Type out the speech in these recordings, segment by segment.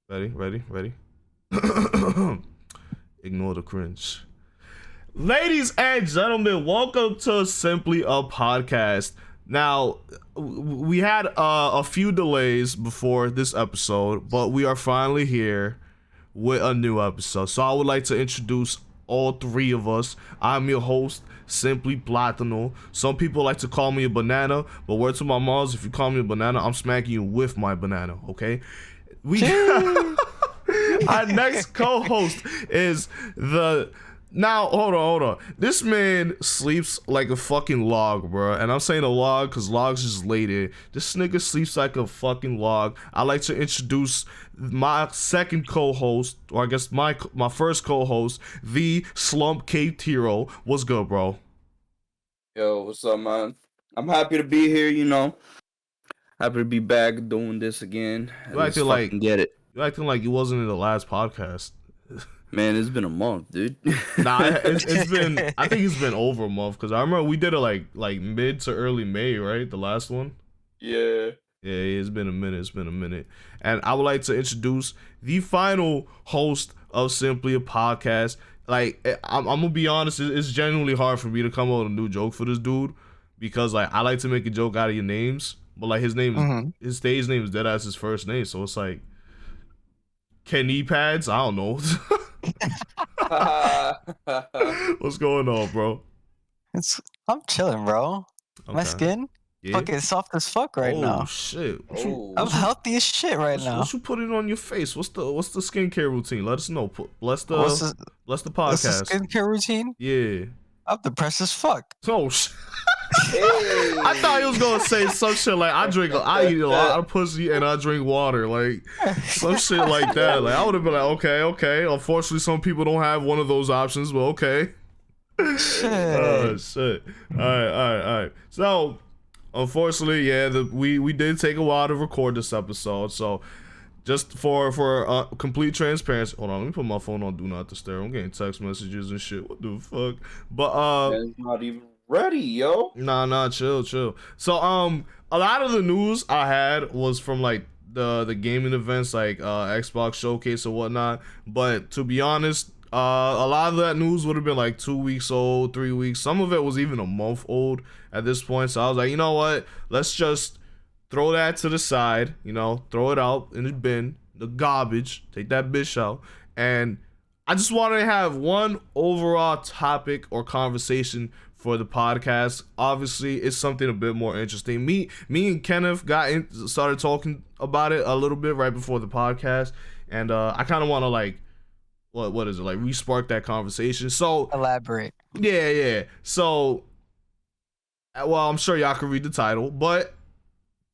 Ready. Ignore the cringe. Ladies and gentlemen, welcome to Simply a Podcast. Now, we had a few delays before this episode, but we are finally here with a new episode. So I would like to introduce all three of us. I'm your host, Simply Platano. Some people like to call me a banana, but word to my moms, if you call me a banana, I'm smacking you with my banana, okay? We Our next co-host is the now hold on. This man sleeps like a fucking log, bro. And I'm saying a log because logs just laid in. This nigga sleeps like a fucking log. I'd like to introduce my second co-host, or I guess my first co-host, the Slump Caped Hero. What's good, bro? Yo, what's up, man? I'm happy to be here, Happy to be back doing this again. You Let's acting like fucking get it. you acting like you wasn't in the last podcast. Man, it's been a month, dude. Nah, it's been. I think it's been over a month because I remember we did it like mid to early May, right? The last one. Yeah. Yeah, it's been a minute. And I would like to introduce the final host of Simply a Podcast. Like, I'm gonna be honest, it's genuinely hard for me to come up with a new joke for this dude because like I like to make a joke out of your names, but like his stage name is deadass his first name, so it's like Kenny Pads. I don't know. What's going on, bro? I'm chilling, bro. My Okay. skin Yeah. fucking soft as fuck right Oh now. shit! I'm healthy as shit right now. What you put it on your face? What's the skincare routine? Let us know. Bless the What's the podcast. skincare routine? Yeah. I'm depressed as fuck. Oh shit. I thought he was gonna say some shit like I eat a lot of pussy and I drink water, like some shit like that. Like I would have been like, okay. Unfortunately, some people don't have one of those options, but okay. Shit. Oh shit. All right. So, unfortunately, yeah, we did take a while to record this episode. So, just for complete transparency, hold on, let me put my phone on Do Not Disturb. I'm getting text messages and shit. What the fuck? But Man's not even ready, yo. Nah, chill. So a lot of the news I had was from like the gaming events like Xbox Showcase or whatnot. But to be honest, a lot of that news would have been like 2 weeks old, 3 weeks. Some of it was even a month old at this point. So I was like, you know what? Let's just throw that to the side. Throw it out in the bin, the garbage. Take that bitch out. And I just wanted to have one overall topic or conversation for the podcast. Obviously, it's something a bit more interesting. Me and Kenneth started talking about it a little bit right before the podcast, and I kind of want to like, what is it like? Respark that conversation. So Elaborate. yeah. So, well, I'm sure y'all can read the title, but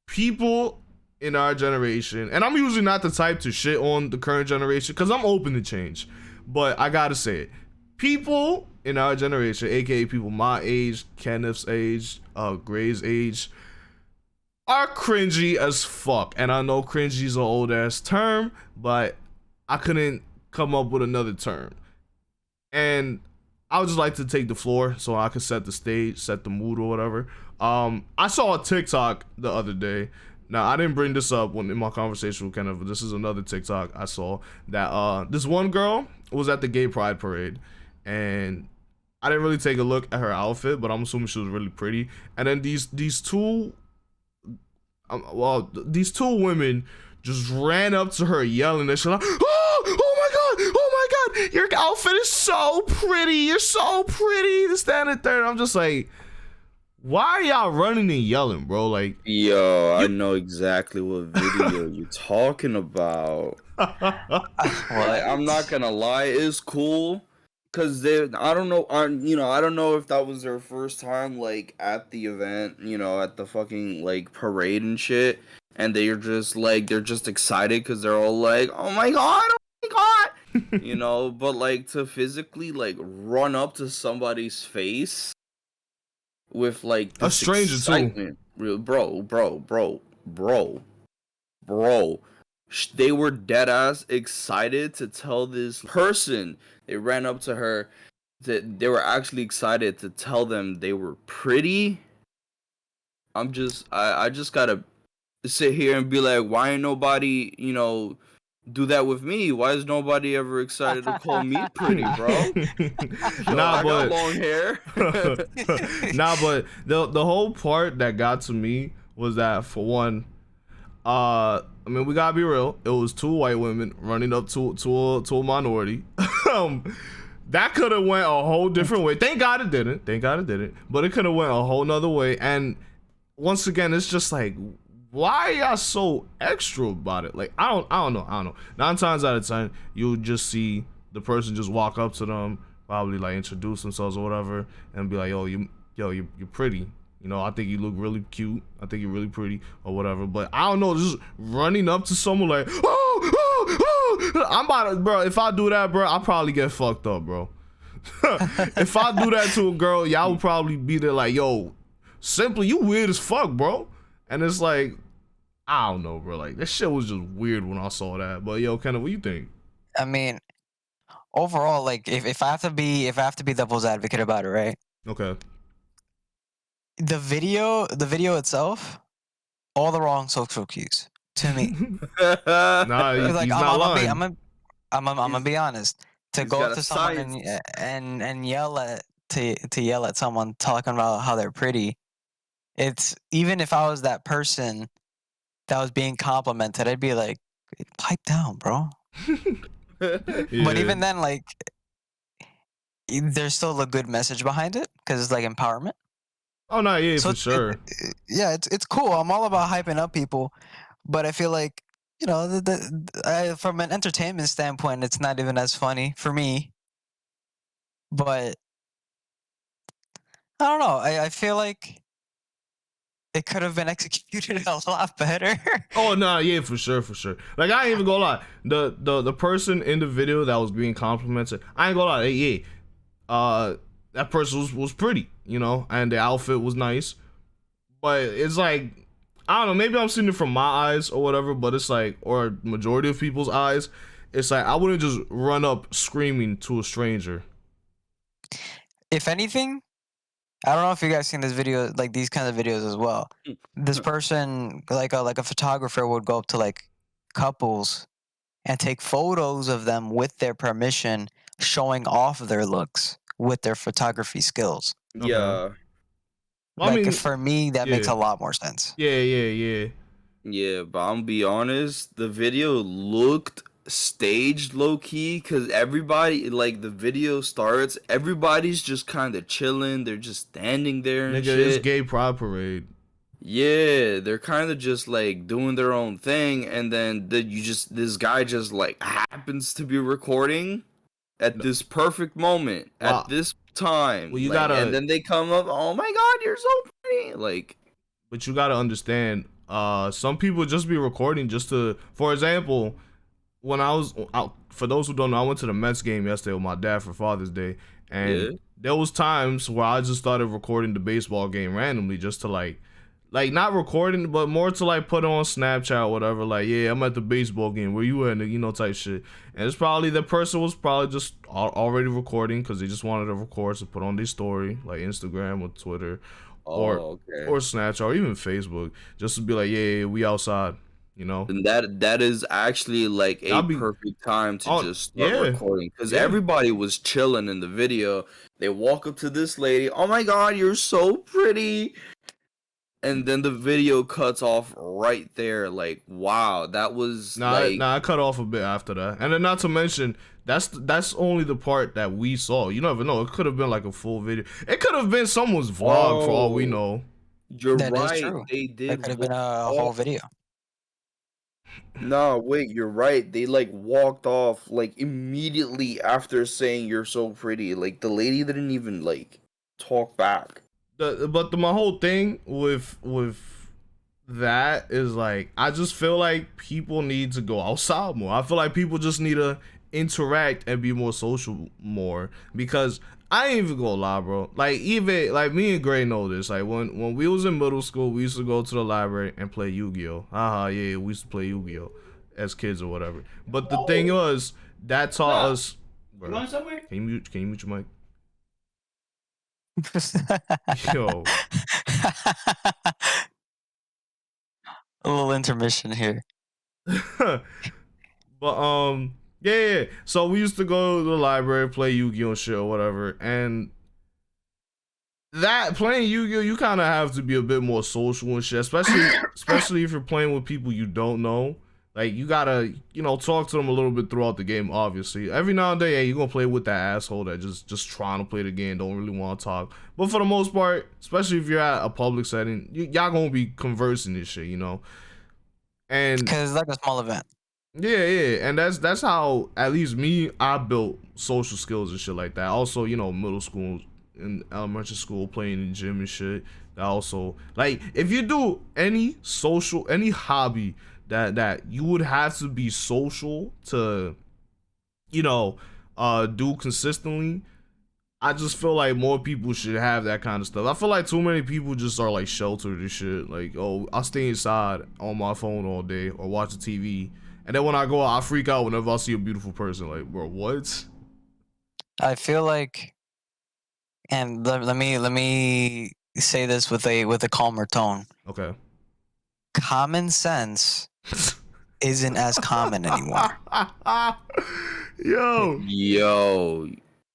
people in our generation, and I'm usually not the type to shit on the current generation because I'm open to change, but I gotta say it. People in our generation, aka people my age, Kenneth's age, Gray's age, are cringy as fuck. And I know cringy is an old ass term, but I couldn't come up with another term. And I would just like to take the floor so I could set the stage, set the mood or whatever. I saw a TikTok the other day. Now, I didn't bring this up in my conversation with Kenneth, but this is another TikTok I saw that this one girl was at the gay pride parade. And I didn't really take a look at her outfit, but I'm assuming she was really pretty. And then these two women just ran up to her yelling and she's like, oh my god, your outfit is so pretty, you're so pretty, this, that, and the third. I'm just like, why are y'all running and yelling, bro? Like, Yo, I know exactly what video you're talking about. I'm not gonna lie, it's cool. Cause I don't know if that was their first time like at the event, at the fucking like parade and shit, and they're just excited because they're all like, oh my god, but like to physically like run up to somebody's face with like a stranger excitement, too, bro. They were dead ass excited to tell this person. They ran up to her. That they were actually excited to tell them they were pretty. I just gotta sit here and be like, why ain't nobody, do that with me. Why is nobody ever excited to call me pretty, bro? Yo, Nah, I got but long hair. nah, but the whole part that got to me was that, for one, I mean, we gotta be real. It was two white women running up to a minority. That could have went a whole different way. Thank God it didn't. Thank God it didn't. But it could have went a whole nother way. And once again, it's just like, why are y'all so extra about it? Like, I don't know. 9 times out of 10, you'll just see the person just walk up to them, probably like introduce themselves or whatever, and be like, you're pretty. You know, I think you look really cute. I think you're really pretty or whatever. But I don't know, just running up to someone like, I'm about to, bro. If I do that, bro, I'll probably get fucked up, bro. If I do that to a girl, y'all would probably be there like, yo, Simply, you weird as fuck, bro. And it's like, I don't know, bro. Like, that shit was just weird when I saw that. But yo, Kenneth, what you think? I mean, overall, like if I have to be devil's advocate about it, right? Okay. The video itself, all the wrong social cues to me. Nah, Like he's not lying. I'm gonna be honest. To He's go got up a to someone science. and yell at to yell at someone talking about how they're pretty. It's even if I was that person that was being complimented, I'd be like, pipe down, bro. But even then, like, there's still a good message behind it because it's like empowerment. Oh no, yeah, So for sure. yeah, it's cool. I'm all about hyping up people, but I feel like, you know, from an entertainment standpoint, it's not even as funny for me. But I don't know. I feel like it could have been executed a lot better. Oh no, yeah, for sure. Like, I ain't even gonna lie. The person in the video that was being complimented, I ain't gonna lie. Yeah, that person was pretty, you know, and the outfit was nice. But it's like, I don't know, maybe I'm seeing it from my eyes or whatever, but it's like, or majority of people's eyes, it's like, I wouldn't just run up screaming to a stranger. If anything, I don't know if you guys seen this video, like these kinds of videos as well. This person, like a photographer, would go up to like couples and take photos of them with their permission, showing off their looks with their photography skills. Yeah. Well, Like, I mean, for me, that makes yeah. a lot more sense. Yeah. Yeah, but I'm gonna be honest, the video looked staged low key because everybody, like, the video starts, everybody's just kind of chilling, they're just standing there and Nigga, it's shit. gay pride parade. Yeah, they're kind of just like doing their own thing, and then this guy just like happens to be recording at this perfect moment Well, at this time, well, you like, and gotta, then they come up, oh my god, you're so pretty, like. but you gotta understand, some people just be recording just to, for example, when I was out, for those who don't know, I went to the Mets game yesterday with my dad for Father's Day, and Yeah. there was times where I just started recording the baseball game randomly just to like not recording, but more to like put on Snapchat or whatever. Like, yeah, I'm at the baseball game. Where you at? You know, type shit. And it's probably the person was probably just already recording because they just wanted to record to put on their story, like Instagram or Twitter, or Okay. or Snapchat or even Facebook, just to be like, yeah, we outside. You know. And that is actually like a That'd be perfect time to just start yeah. recording because Yeah. everybody was chilling in the video. They walk up to this lady, oh my god, you're so pretty. And then the video cuts off right there. Like, wow, that was like, I cut off a bit after that, and then not to mention that's only the part that we saw. You never know; it could have been like a full video. It could have been someone's vlog for all we know. You're That is right. true. They That did could have been a walk whole off. video. No, wait, you're right. They like walked off like immediately after saying you're so pretty. Like the lady didn't even like talk back. My whole thing with that is like, I just feel like people need to go outside more. I feel like people just need to interact and be more social more, because I ain't even gonna lie, bro. Like, even like me and Gray know this. Like, when we was in middle school, we used to go to the library and play Yu-Gi-Oh. Yeah, we used to play Yu-Gi-Oh as kids or whatever. But the thing was, that taught us. Bro, You going somewhere? Can you mute your mic? Yo. A little intermission here. But yeah. So we used to go to the library, play Yu-Gi-Oh and shit or whatever, and that playing Yu-Gi-Oh, you kind of have to be a bit more social and shit, especially if you're playing with people you don't know. Like you gotta, talk to them a little bit throughout the game. Obviously, every now and then, yeah, you're gonna play with that asshole that just trying to play the game, don't really want to talk. But for the most part, especially if you're at a public setting, y'all gonna be conversing this shit, And because it's like a small event. yeah, and that's how at least me I built social skills and shit like that. Also, middle school and elementary school playing in the gym and shit. That also like if you do any hobby that you would have to be social to, do consistently. I just feel like more people should have that kind of stuff. I feel like too many people just are like sheltered and shit. Like, oh, I'll stay inside on my phone all day or watch the TV. And then when I go out, I freak out whenever I see a beautiful person. Like, bro, what? I feel like, and let me say this with a calmer tone. Okay. Common sense isn't as common anymore. Yo.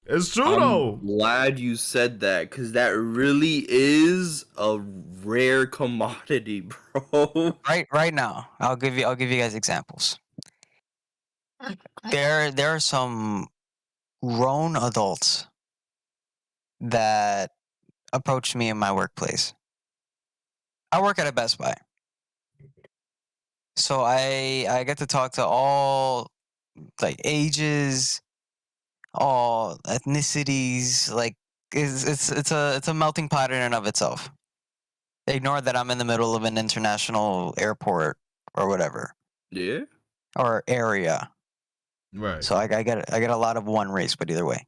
It's true though. I'm glad you said that, because that really is a rare commodity, bro. Right now, I'll give you guys examples. There are some grown adults that approached me in my workplace. I work at a Best Buy, so I get to talk to all like ages, all ethnicities. Like it's a melting pot in and of itself. Ignore that I'm in the middle of an international airport or whatever. Yeah. Or area. Right. So I get a lot of one race, but either way.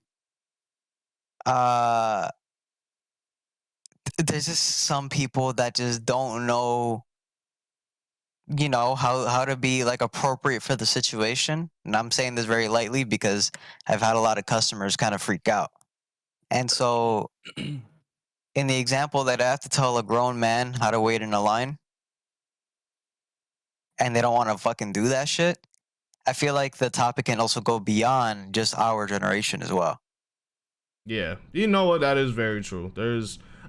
There's just some people that just don't know, how to be like appropriate for the situation. And I'm saying this very lightly because I've had a lot of customers kind of freak out. And so in the example that I have to tell a grown man how to wait in a line and they don't want to fucking do that shit, I feel like the topic can also go beyond just our generation as well. Yeah, you know what? That is very true.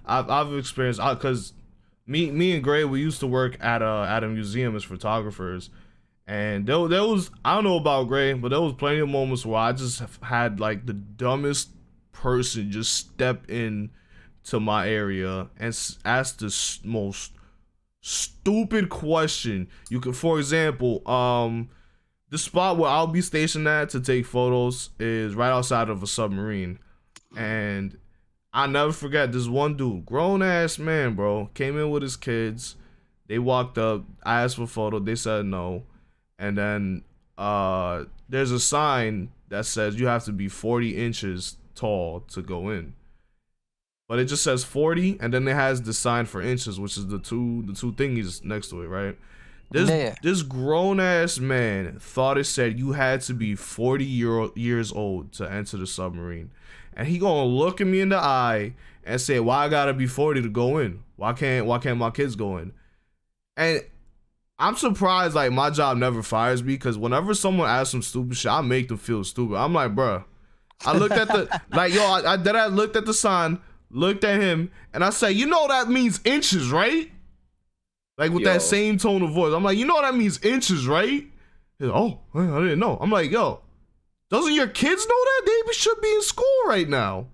I've experienced, because me and Gray, we used to work at a museum as photographers, and there was, I don't know about Gray, but there was plenty of moments where I just had like the dumbest person just step in to my area and ask the most stupid question you could. For example, the spot where I'll be stationed at to take photos is right outside of a submarine. And I never forget this one dude, grown ass man, bro, came in with his kids. They walked up, I asked for a photo, they said no. And then there's a sign that says you have to be 40 inches tall to go in. But it just says 40, and then it has the sign for inches, which is the two thingies next to it, right? This grown ass man thought it said you had to be 40 years old to enter the submarine. And he gonna look at me in the eye and say, why I gotta be 40 to go in? Why can't my kids go in? And I'm surprised like my job never fires me, because whenever someone asks some stupid shit, I make them feel stupid. I'm like, bruh, I looked at the I looked at the sign, looked at him, and I say, that means inches, right? Like with that same tone of voice. I'm like, that means inches, right? He's like, oh, I didn't know. I'm like, yo, doesn't your kids know that? They should be in school right now.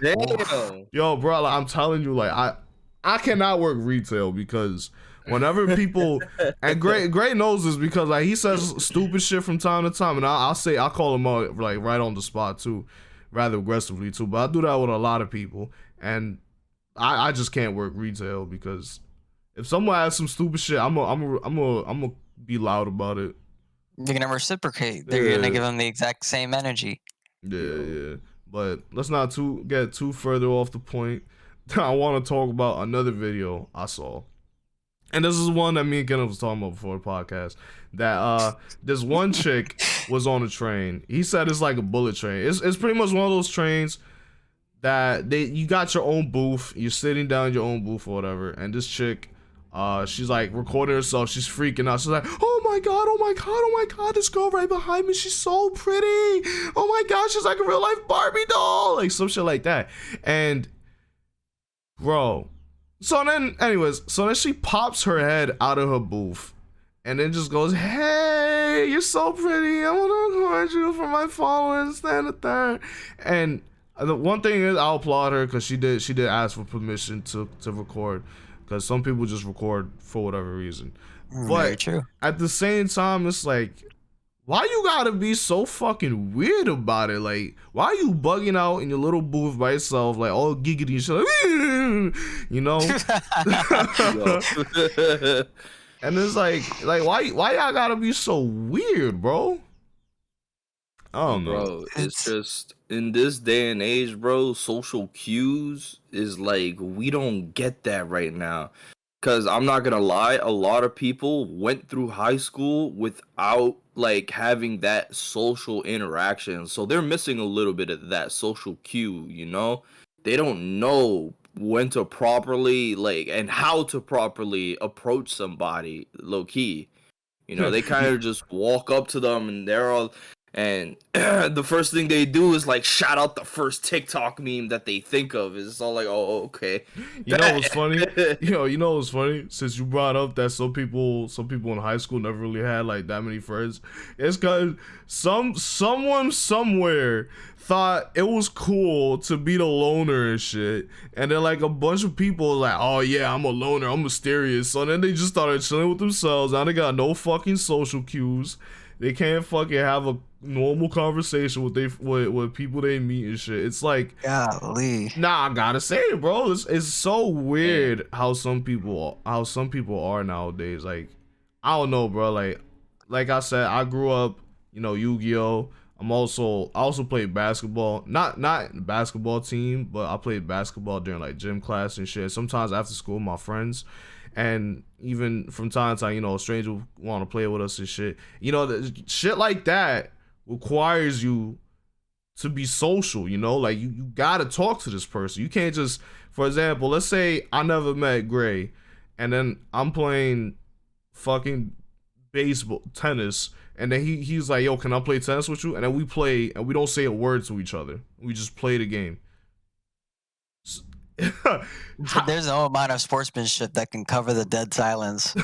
Damn. Yo, bro, like, I'm telling you, like I cannot work retail, because whenever people, and Gray knows this, because like he says stupid shit from time to time, and I'll call him out like right on the spot too, rather aggressively too. But I do that with a lot of people, and I just can't work retail, because if someone asks some stupid shit, I'm gonna be loud about it. You're gonna reciprocate. They're gonna give them the exact same energy. Yeah. But let's not get too further off the point. I want to talk about another video I saw, and this is one that me and Kenneth was talking about before the podcast. That this one chick was on a train. He said it's like a bullet train. It's pretty much one of those trains that you got your own booth. You're sitting down in your own booth or whatever, and this chick She's like recording herself. She's freaking out. She's like, oh my god, oh my god, oh my god, this girl right behind me, she's so pretty. Oh my god, she's like a real life Barbie doll. Like some shit like that. And bro, so then she pops her head out of her booth and then just goes, hey, you're so pretty. I want to record you for my followers. Stand a third. And the one thing is, I'll applaud her because she did ask for permission to record, because some people just record for whatever reason. Very true. At the same time, it's like, why you gotta be so fucking weird about it? Like, why are you bugging out in your little booth by yourself, like all giggity and shit, like, you know? And it's like why y'all gotta be so weird, bro? I don't know. Bro, it's just in this day and age, bro, social cues is like, we don't get that right now. Cause I'm not gonna lie, a lot of people went through high school without like having that social interaction. So they're missing a little bit of that social cue, you know? They don't know when to properly like and how to properly approach somebody low key. You know, they kind of just walk up to them and they're all, and the first thing they do is like shout out the first TikTok meme that they think of. It's all like, oh, okay. You know what's funny? You know what's funny? Since you brought up that some people in high school never really had like that many friends, it's because someone somewhere thought it was cool to be the loner and shit, and then like a bunch of people like, oh yeah, I'm a loner, I'm mysterious. So then they just started chilling with themselves. Now they got no fucking social cues. They can't fucking have a normal conversation with people they meet and shit. It's like, golly. Nah, I gotta say it, bro. It's so weird how some people are nowadays. Like, I don't know, bro. Like I said, I grew up, you know, Yu-Gi-Oh. I also played basketball. Not basketball team, but I played basketball during like gym class and shit. Sometimes after school with my friends. And even from time to time, you know, a stranger want to play with us and shit. You know, shit like that requires you to be social, you know? Like, you gotta talk to this person. You can't just, for example, let's say I never met Gray, and then I'm playing fucking tennis, and then he's like, yo, can I play tennis with you? And then we play, and we don't say a word to each other. We just play the game. There's no amount of sportsmanship that can cover the dead silence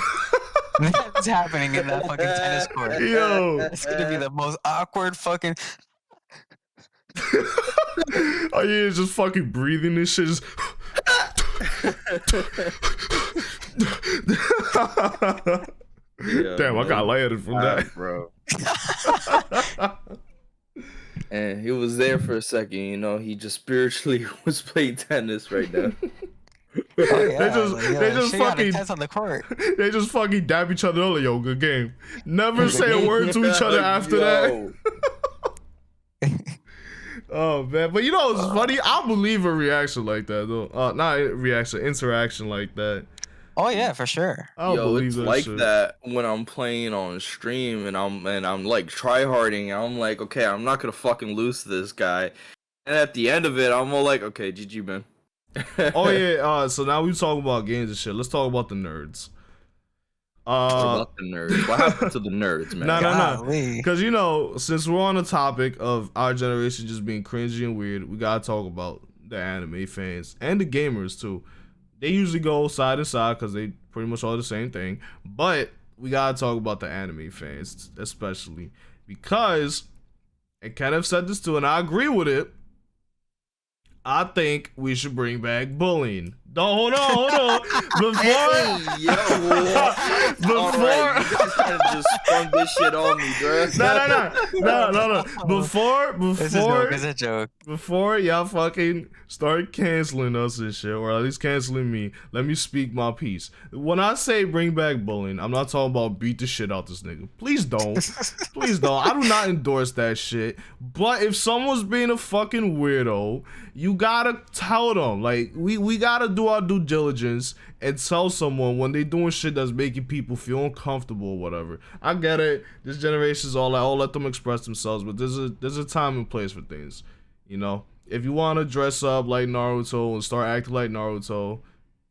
that's happening in that fucking tennis court. Yo, it's gonna be the most awkward fucking. Oh yeah, just fucking breathing and shit. Just... Damn, I got lightheaded from that, bro. And he was there for a second, you know. He just spiritually was playing tennis right now. Oh, yeah. They just fucking tense on the court. They just fucking dab each other. Like, yo, good game. Never say a word to each other after that. Oh man, but you know it's funny. I believe a reaction like that though. Not a reaction, interaction like that. Oh yeah, for sure. It's like shit. That when I'm playing on stream and I'm like tryharding. I'm like, okay, I'm not gonna fucking lose to this guy. And at the end of it, I'm all like, okay, GG, man. Oh yeah. So now we talking about games and shit. Let's talk about the nerds. What about the nerds? What happened to the nerds, man? No. Because you know, since we're on the topic of our generation just being cringy and weird, we gotta talk about the anime fans and the gamers too. They usually go side to side because they pretty much all the same thing. But we gotta talk about the anime fans, especially because, and Kenneth said this too, and I agree with it. I think we should bring back bullying. Hold on. Before, you guys kind of just sprung this shit on me, bro. No. It's a joke. Before y'all fucking start canceling us and shit, or at least canceling me, let me speak my piece. When I say bring back bullying, I'm not talking about beat the shit out this nigga. Please don't. Please don't. I do not endorse that shit. But if someone's being a fucking weirdo, you gotta tell them. Like, we gotta do our due diligence and tell someone when they doing shit that's making people feel uncomfortable or whatever. I get it. This generation's all like, oh, let them express themselves, but there's a time and place for things. You know, if you want to dress up like Naruto and start acting like Naruto,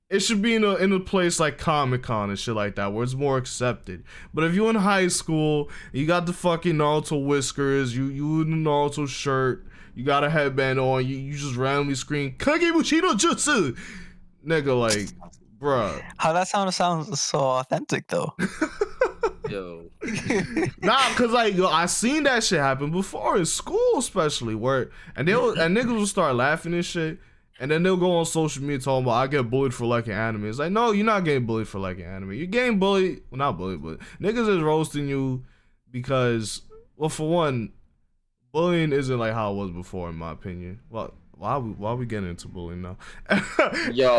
it should be in a place like Comic-Con and shit like that where it's more accepted. But if you're in high school, you got the fucking Naruto whiskers, you in the Naruto shirt, you got a headband on, you just randomly scream Kage Mushiro Jutsu, nigga, like, bruh. How that sounds so authentic though. Yo. Nah, cause like yo, I seen that shit happen before in school, especially where and niggas will start laughing and shit, and then they'll go on social media talking about I get bullied for liking anime. It's like, no, you're not getting bullied for liking anime. You're getting bullied, well, not bullied, but niggas is roasting you because, well, for one, bullying isn't like how it was before, in my opinion. Well, why are we getting into bullying now? Yo,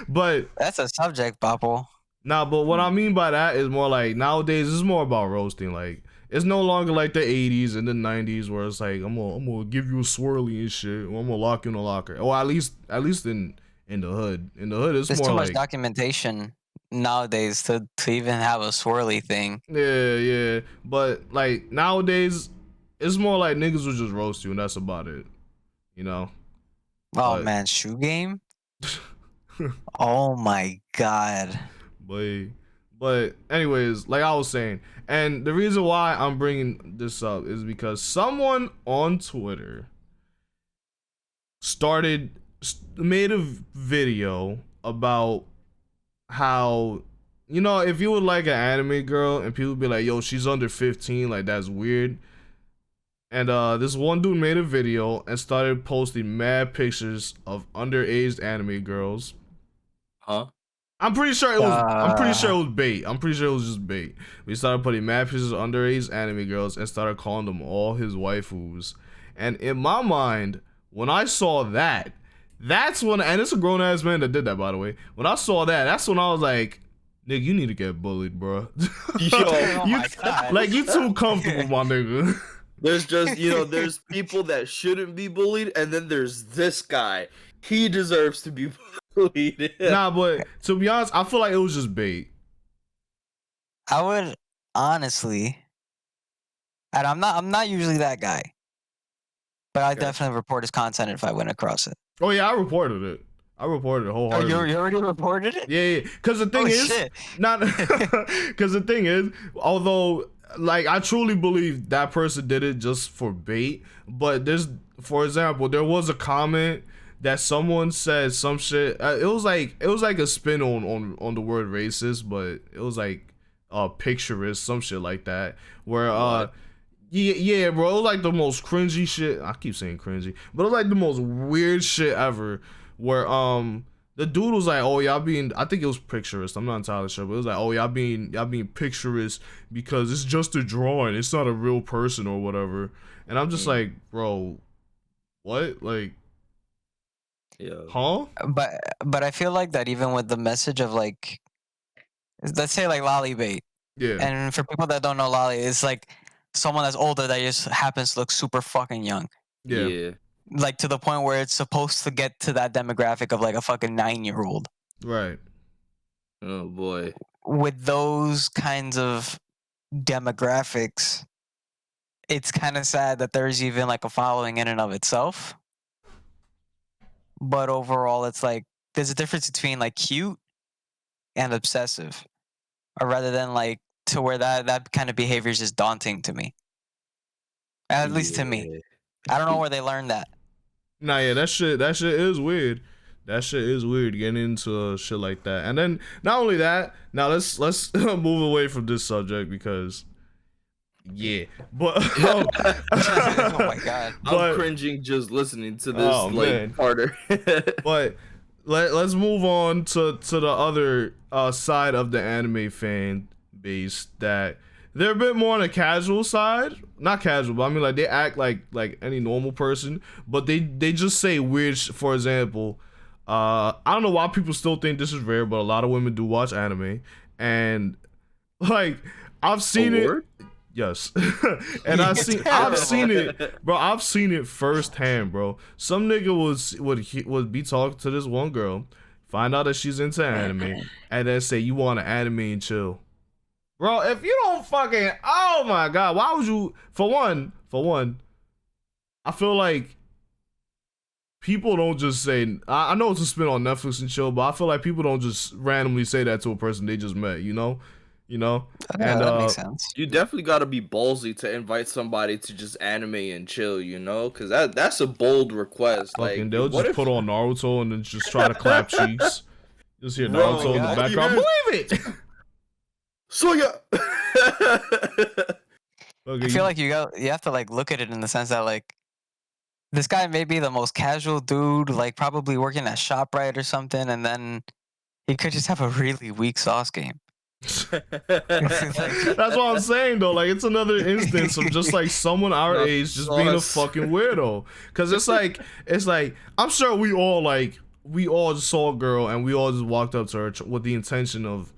but that's a subject, Papo. nah, but what I mean by that is more like nowadays it's more about roasting. Like it's no longer like the 80s and the 90s where it's like I'm gonna give you a swirly and shit, or I'm gonna lock you in a locker. Or at least in the hood. In the hood, it's There's more too like much documentation nowadays to even have a swirly thing. yeah. But like nowadays, it's more like niggas will just roast you and that's about it. You know. Oh But- man, shoe game. Oh my god. But anyways, like I was saying, and the reason why I'm bringing this up is because someone on Twitter made a video about how, you know, if you would like an anime girl and people be like, yo, she's under 15, like that's weird. And this one dude made a video and started posting mad pictures of underage anime girls. huh? I'm pretty sure it was bait. I'm pretty sure it was just bait. We started putting mad pictures of underage anime girls and started calling them all his waifus. And in my mind, when I saw that, that's when, and it's a grown ass man that did that, by the way. When I saw that, that's when I was like, nigga, you need to get bullied, bro. Yo, Oh my God. Like you too comfortable, my nigga. there's just, there's people that shouldn't be bullied, and then there's this guy. He deserves to be bullied. Nah, but to be honest, I feel like it was just bait. I would honestly, and I'm not usually that guy, but I definitely report his content if I went across it. Oh yeah, I reported it. I reported it Oh, wholeheartedly. you already reported it? Yeah. Because the thing is, shit. not because the thing is, although like I truly believe that person did it just for bait, but there's, for example, there was a comment that someone said some shit. It was like a spin on the word racist, but it was like picturist, some shit like that. Where yeah, bro, it was like the most cringy shit. I keep saying cringy, but it was like the most weird shit ever. Where the dude was like, oh y'all being, I think it was picturist, I'm not entirely sure, but it was like, oh y'all being picturist because it's just a drawing, it's not a real person or whatever. And I'm just like, bro, what? Like, Yeah. huh? But I feel like that even with the message of like, let's say like lolly bait, Yeah. and for people that don't know lolly, it's like someone that's older that just happens to look super fucking young, Yeah. like to the point where it's supposed to get to that demographic of like a fucking 9-year-old. Right. Oh boy. With those kinds of demographics, it's kind of sad that there's even like a following in and of itself. But overall, it's like there's a difference between like cute and obsessive, or rather than like to where that kind of behavior is just daunting to me. At least to me. I don't know where they learned that. Nah, yeah, that shit is weird. That shit is weird getting into shit like that. And then not only that, now let's move away from this subject because yeah. But Oh my god. I'm cringing just listening to this man. harder. But let's move on to the other side of the anime fan base that they're a bit more on the casual side. Not casual, but I mean like they act like any normal person, but they just say weird for example, I don't know why people still think this is rare, but a lot of women do watch anime, and like I've seen it. Yes. And I've seen it, bro. I've seen it firsthand, bro. Some nigga would be talking to this one girl, find out that she's into anime, and then say, you want to anime and chill. Bro, if you don't fucking, oh my god, why would you, for one, I feel like people don't just say. I know it's a spin on Netflix and chill, but I feel like people don't just randomly say that to a person they just met. You know. Yeah, And that makes sense. You definitely got to be ballsy to invite somebody to just anime and chill, you know, because that's a bold request. fucking, Like, they'll what just if, put on Naruto and then just try to clap cheeks. Just hear Bro, Naruto in the God. background. Believe it. so yeah. Okay, I feel like you have to like look at it in the sense that like this guy may be the most casual dude, like probably working at ShopRite or something, and then he could just have a really weak sauce game. that's what I'm saying though. Like it's another instance of just like someone our Not age just being a sauce. fucking weirdo. Cause it's like I'm sure we all just saw a girl and we all just walked up to her with the intention of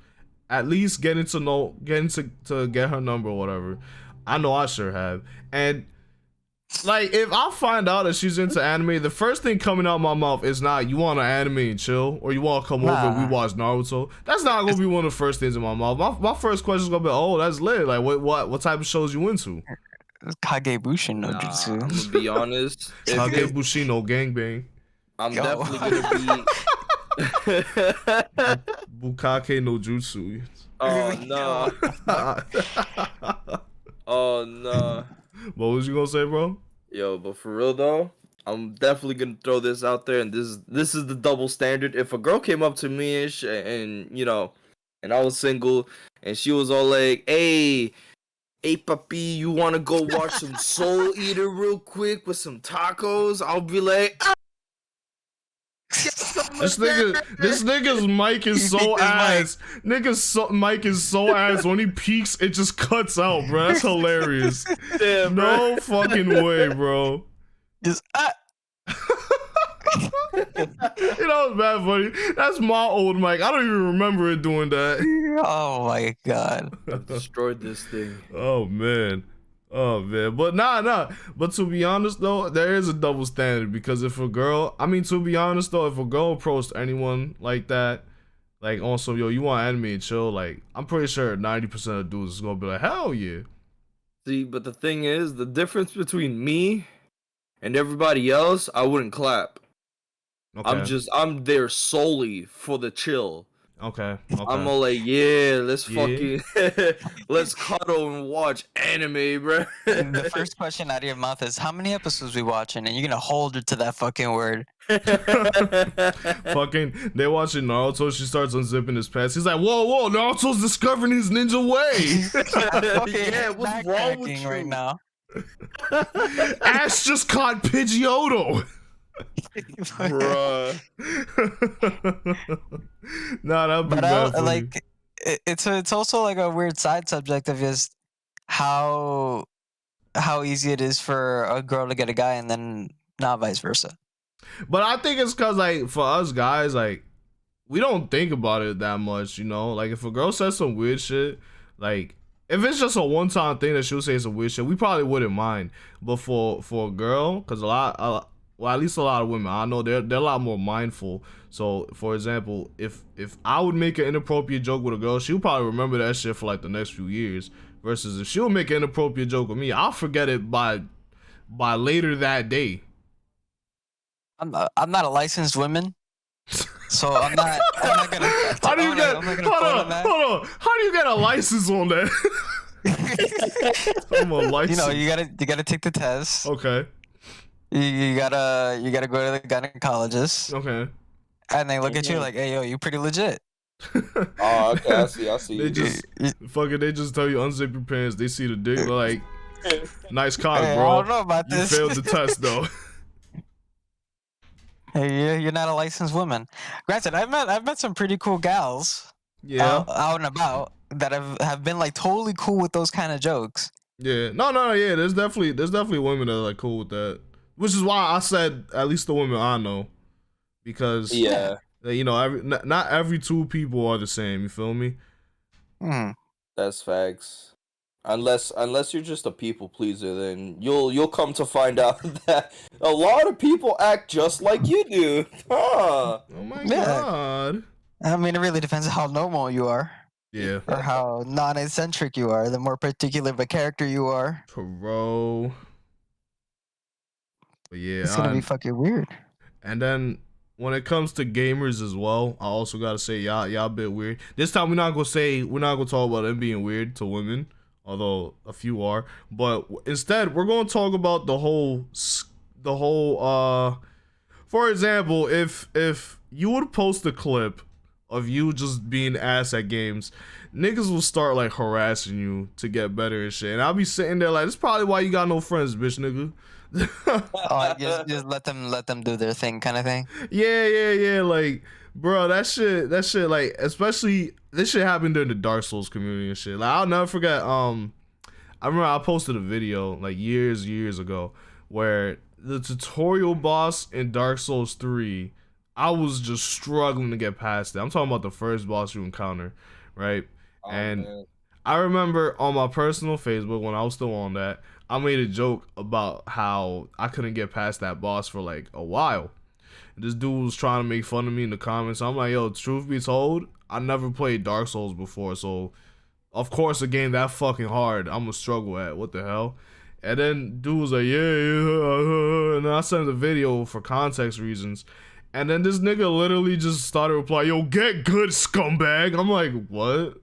at least getting to get her number or whatever. I know I sure have. And like if I find out that she's into anime, the first thing coming out my mouth is not you want to anime and chill or you want to come over and we watch Naruto. That's not gonna be one of the first things in my mouth. My first question is gonna be, oh, that's lit. Like what type of shows you into? Kagebushin no Nah, jutsu. I'm gonna be honest. Kage Bushino gangbang. I'm Yo. definitely gonna be. Bukake no jutsu. Oh no! Oh no! What was you gonna say, bro? Yo, but for real though, I'm definitely gonna throw this out there, and this is the double standard. If a girl came up to me and you know, and I was single, and she was all like, "Hey, papi, you wanna go watch some Soul Eater real quick with some tacos?" I'll be like, This nigga's mic is so ass. Mic is so ass. When he peaks, it just cuts out, bro. That's hilarious. Damn, No fucking way, bro. Just You know it's bad funny. That's my old mic. I don't even remember it doing that. oh my god. I've destroyed this thing. Oh man. But nah. But to be honest though, there is a double standard because if a girl approached anyone like that, like on some yo, you want anime and chill, like I'm pretty sure 90% of dudes is gonna be like, hell yeah. See, but the thing is, the difference between me and everybody else, I wouldn't clap. Okay. I'm there solely for the chill. Okay. I'm all like, yeah, let's fucking, let's cuddle and watch anime, bro. The first question out of your mouth is how many episodes we watching, and you're gonna hold her to that fucking word. Fucking, they watching Naruto. She starts unzipping his pants. He's like, whoa, Naruto's discovering his ninja way. Yeah, what's wrong with you right now? Ash just caught Pidgeotto. Bruh. Nah, that'd be But bad for like, it's also like a weird side subject of just how easy it is for a girl to get a guy and then not vice versa. But I think it's cause like for us guys, like we don't think about it that much, you know. Like if a girl says some weird shit, like if it's just a one-time thing that she'll say some weird shit, we probably wouldn't mind. But for a girl, cause at least a lot of women I know they're a lot more mindful. So for example, if I would make an inappropriate joke with a girl, she'll probably remember that shit for like the next few years. Versus if she'll make an inappropriate joke with me, I'll forget it by later that day. I'm not a licensed woman, so I'm not gonna. How do you get? Hold on. How do you get a license on that? I'm a license. You know, you gotta take the test. Okay. You gotta go to the gynecologist. Okay. And they look at you like, hey yo, you pretty legit. Oh, okay, I see. They just they just tell you unzip your pants. They see the dick, they're like, nice cock, Hey, bro. I don't know about You this. failed the test though. Hey, you're not a licensed woman. Granted, I've met some pretty cool gals. Yeah. Out and about that have been like totally cool with those kind of jokes. Yeah. No, yeah. There's definitely women that are like cool with that. Which is why I said at least the women I know. Because Yeah. you know, not every two people are the same, you feel me? That's facts. Unless you're just a people pleaser, then you'll come to find out that a lot of people act just like you do. Huh. Oh my Yeah. god. I mean, it really depends on how normal you are. Yeah. Or how non-eccentric you are. The more particular of a character you are, Bro. But yeah, it's gonna be fucking weird. And then when it comes to gamers as well, I also gotta say y'all a bit weird. This time we're not gonna talk about them being weird to women, although a few are. But instead, we're gonna talk about the whole. For example, if you would post a clip of you just being ass at games, niggas will start like harassing you to get better and shit. And I'll be sitting there like, that's probably why you got no friends, bitch, nigga. Like just let them do their thing, kind of thing. Yeah. Like, bro, that shit, like, especially this shit happened during the Dark Souls community and shit. Like, I'll never forget. I remember I posted a video like years ago where the tutorial boss in Dark Souls 3, I was just struggling to get past it. I'm talking about the first boss you encounter, right? Oh, And man. I remember on my personal Facebook when I was still on that, I made a joke about how I couldn't get past that boss for like a while. This dude was trying to make fun of me in the comments. I'm like, yo, truth be told, I never played Dark Souls before, so of course a game that fucking hard, I'm gonna struggle at. What the hell? And then dude was like, yeah. And then I sent the video for context reasons. And then this nigga literally just started replying, yo, get good, scumbag. I'm like, what?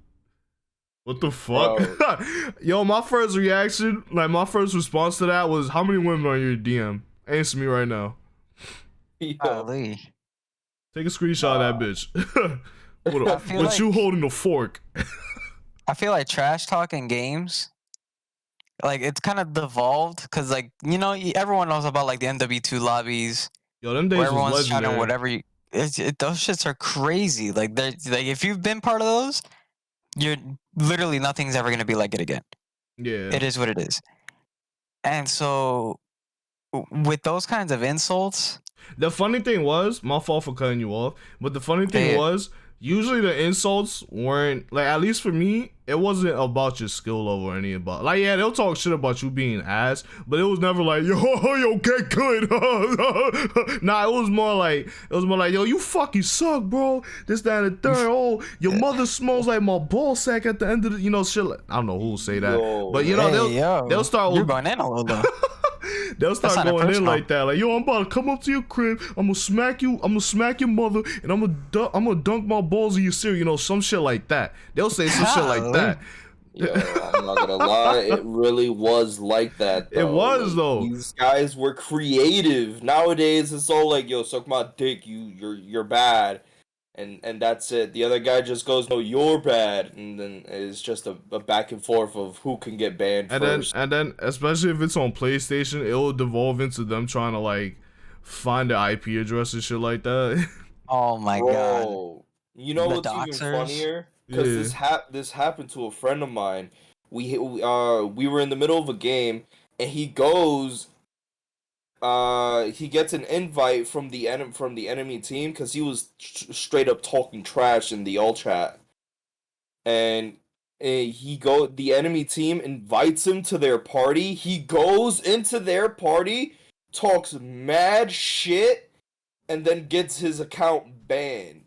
What the fuck? Yo, my first reaction, like my first response to that was, how many women are in your DM? Answer me right now. Golly. Take a screenshot of that bitch. With like- you holding a fork. I feel like trash talking games, like it's kind of devolved because, like, you know, everyone knows about like the MW2 lobbies Yo, them days where was everyone's chatting legendary. whatever. Those shits are crazy. Like they're like, if you've been part of those, you're literally nothing's ever gonna be like it again. Yeah. It is what it is. And so with those kinds of insults, The funny thing was, my fault for cutting you off, but the funny thing was, usually the insults weren't, like, at least for me, it wasn't about your skill level or anything about, like, yeah, they'll talk shit about you being ass, but it was never like, yo, get good. Nah, it was more like, yo, you fucking suck, bro. This, that, and the third. Oh, your mother smells like my ball sack at the end of the, you know, shit. Like, I don't know who will say that, but you know, they'll start. You're going in a little though. They'll start going in like that, like, yo, I'm about to come up to your crib, I'm gonna smack you, I'm gonna smack your mother, and I'm gonna dunk my balls in your cereal, you know, some shit like that. They'll say some shit like that. Yo, I'm not gonna lie, it really was like that, though. It was, like, though. These guys were creative. Nowadays, it's all like, yo, suck my dick, you're bad. And that's it. The other guy just goes, no, you're bad. And then it's just a back and forth of who can get banned first. And then, especially if it's on PlayStation, it'll devolve into them trying to, like, find the IP address and shit like that. Oh my god. You know The what's even doxers? funnier? Because this happened to a friend of mine. We were in the middle of a game, and he goes. He gets an invite from the enemy team because he was straight up talking trash in the all chat, and the enemy team invites him to their party. He goes into their party, talks mad shit, and then gets his account banned.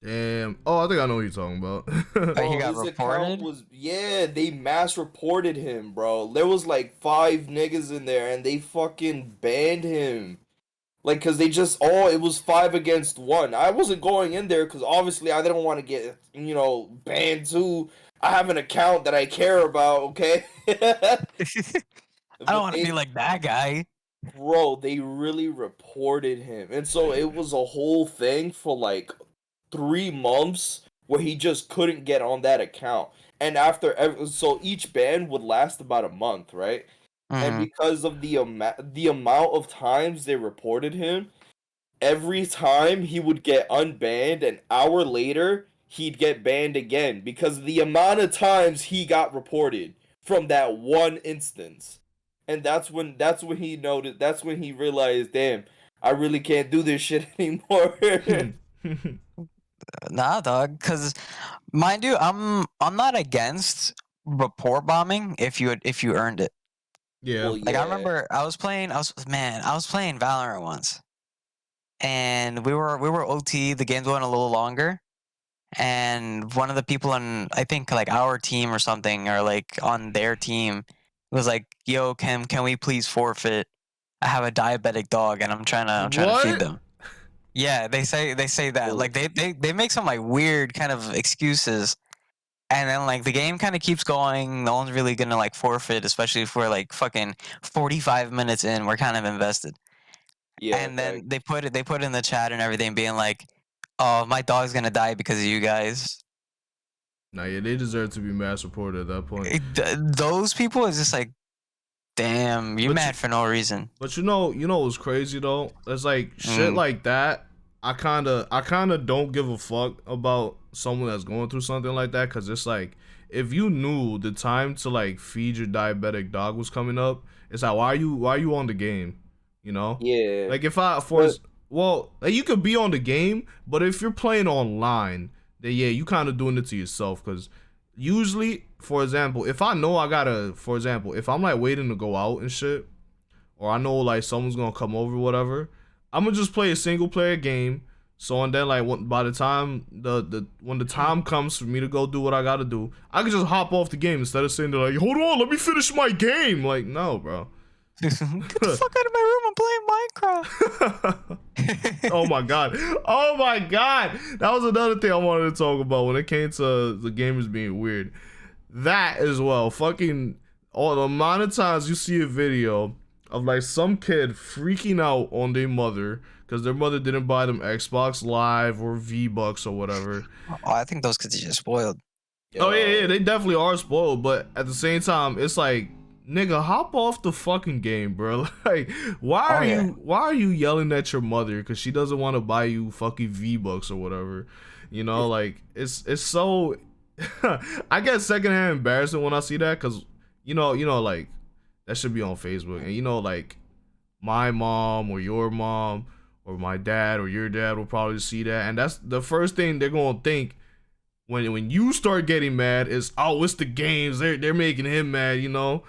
Damn. Oh, I think I know what you're talking about. Like, he got His reported? account they mass reported him, bro. There was like 5 niggas in there, and they fucking banned him. Like, cause they just it was 5 against 1. I wasn't going in there because obviously I didn't want to get, you know, banned too. I have an account that I care about, okay? I don't want to be like that guy. Bro, they really reported him. And so it was a whole thing for like 3 months where he just couldn't get on that account. And so each ban would last about a month, right? And because of the amount of times they reported him, every time he would get unbanned, an hour later he'd get banned again because of the amount of times he got reported from that one instance. And that's when he noticed. That's when he realized, damn, I really can't do this shit anymore. Nah, dog. Because, mind you, I'm not against report bombing if you earned it. Yeah. Well, Like, I remember I was playing Valorant once, and we were OT. The game's going a little longer, and one of the people on, I think, like our team or something, or like on their team, was like, "Yo, can we please forfeit? I have a diabetic dog, and I'm trying to feed them." Yeah, they say that. Well, Like they make some like weird kind of excuses, and then like the game kind of keeps going. No one's really gonna like forfeit, especially if we're like fucking 45 minutes in. We're kind of invested, yeah, and like then they put in the chat and everything, being like, "Oh, my dog's gonna die because of you guys." Nah, yeah, they deserve to be mass reported at that point. Those people is just like, damn, you But mad for no reason. But you know what's crazy though? It's like shit Mm. like that. I kinda don't give a fuck about someone that's going through something like that, cause it's like if you knew the time to like feed your diabetic dog was coming up, it's like why are you on the game? You know? yeah, Like if I but well, like you could be on the game, but if you're playing online, then yeah, you kind of doing it to yourself. Cause usually, for example, if I know I gotta, for example, if I'm like waiting to go out and shit, or I know like someone's gonna come over, or whatever, I'm gonna just play a single player game. So and then like by the time when the time comes for me to go do what I gotta do, I can just hop off the game instead of sitting there like, hold on, let me finish my game. Like no, bro. Get the fuck out of my room! I'm playing Minecraft. Oh my god. Oh my god. That was another thing I wanted to talk about when it came to the gamers being weird. That as well. Fucking all the amount of times you see a video of like some kid freaking out on their mother because their mother didn't buy them Xbox Live or V-Bucks or whatever. Oh, I think those kids are just spoiled. Oh yeah, they definitely are spoiled, but at the same time, it's like, nigga, hop off the fucking game, bro. Like, why are you yelling at your mother because she doesn't want to buy you fucking V-Bucks or whatever? You know, like it's so. I get secondhand embarrassing when I see that because you know, like that should be on Facebook, and you know, like my mom or your mom or my dad or your dad will probably see that, and that's the first thing they're gonna think when you start getting mad is, oh, it's the games, they're making him mad, you know.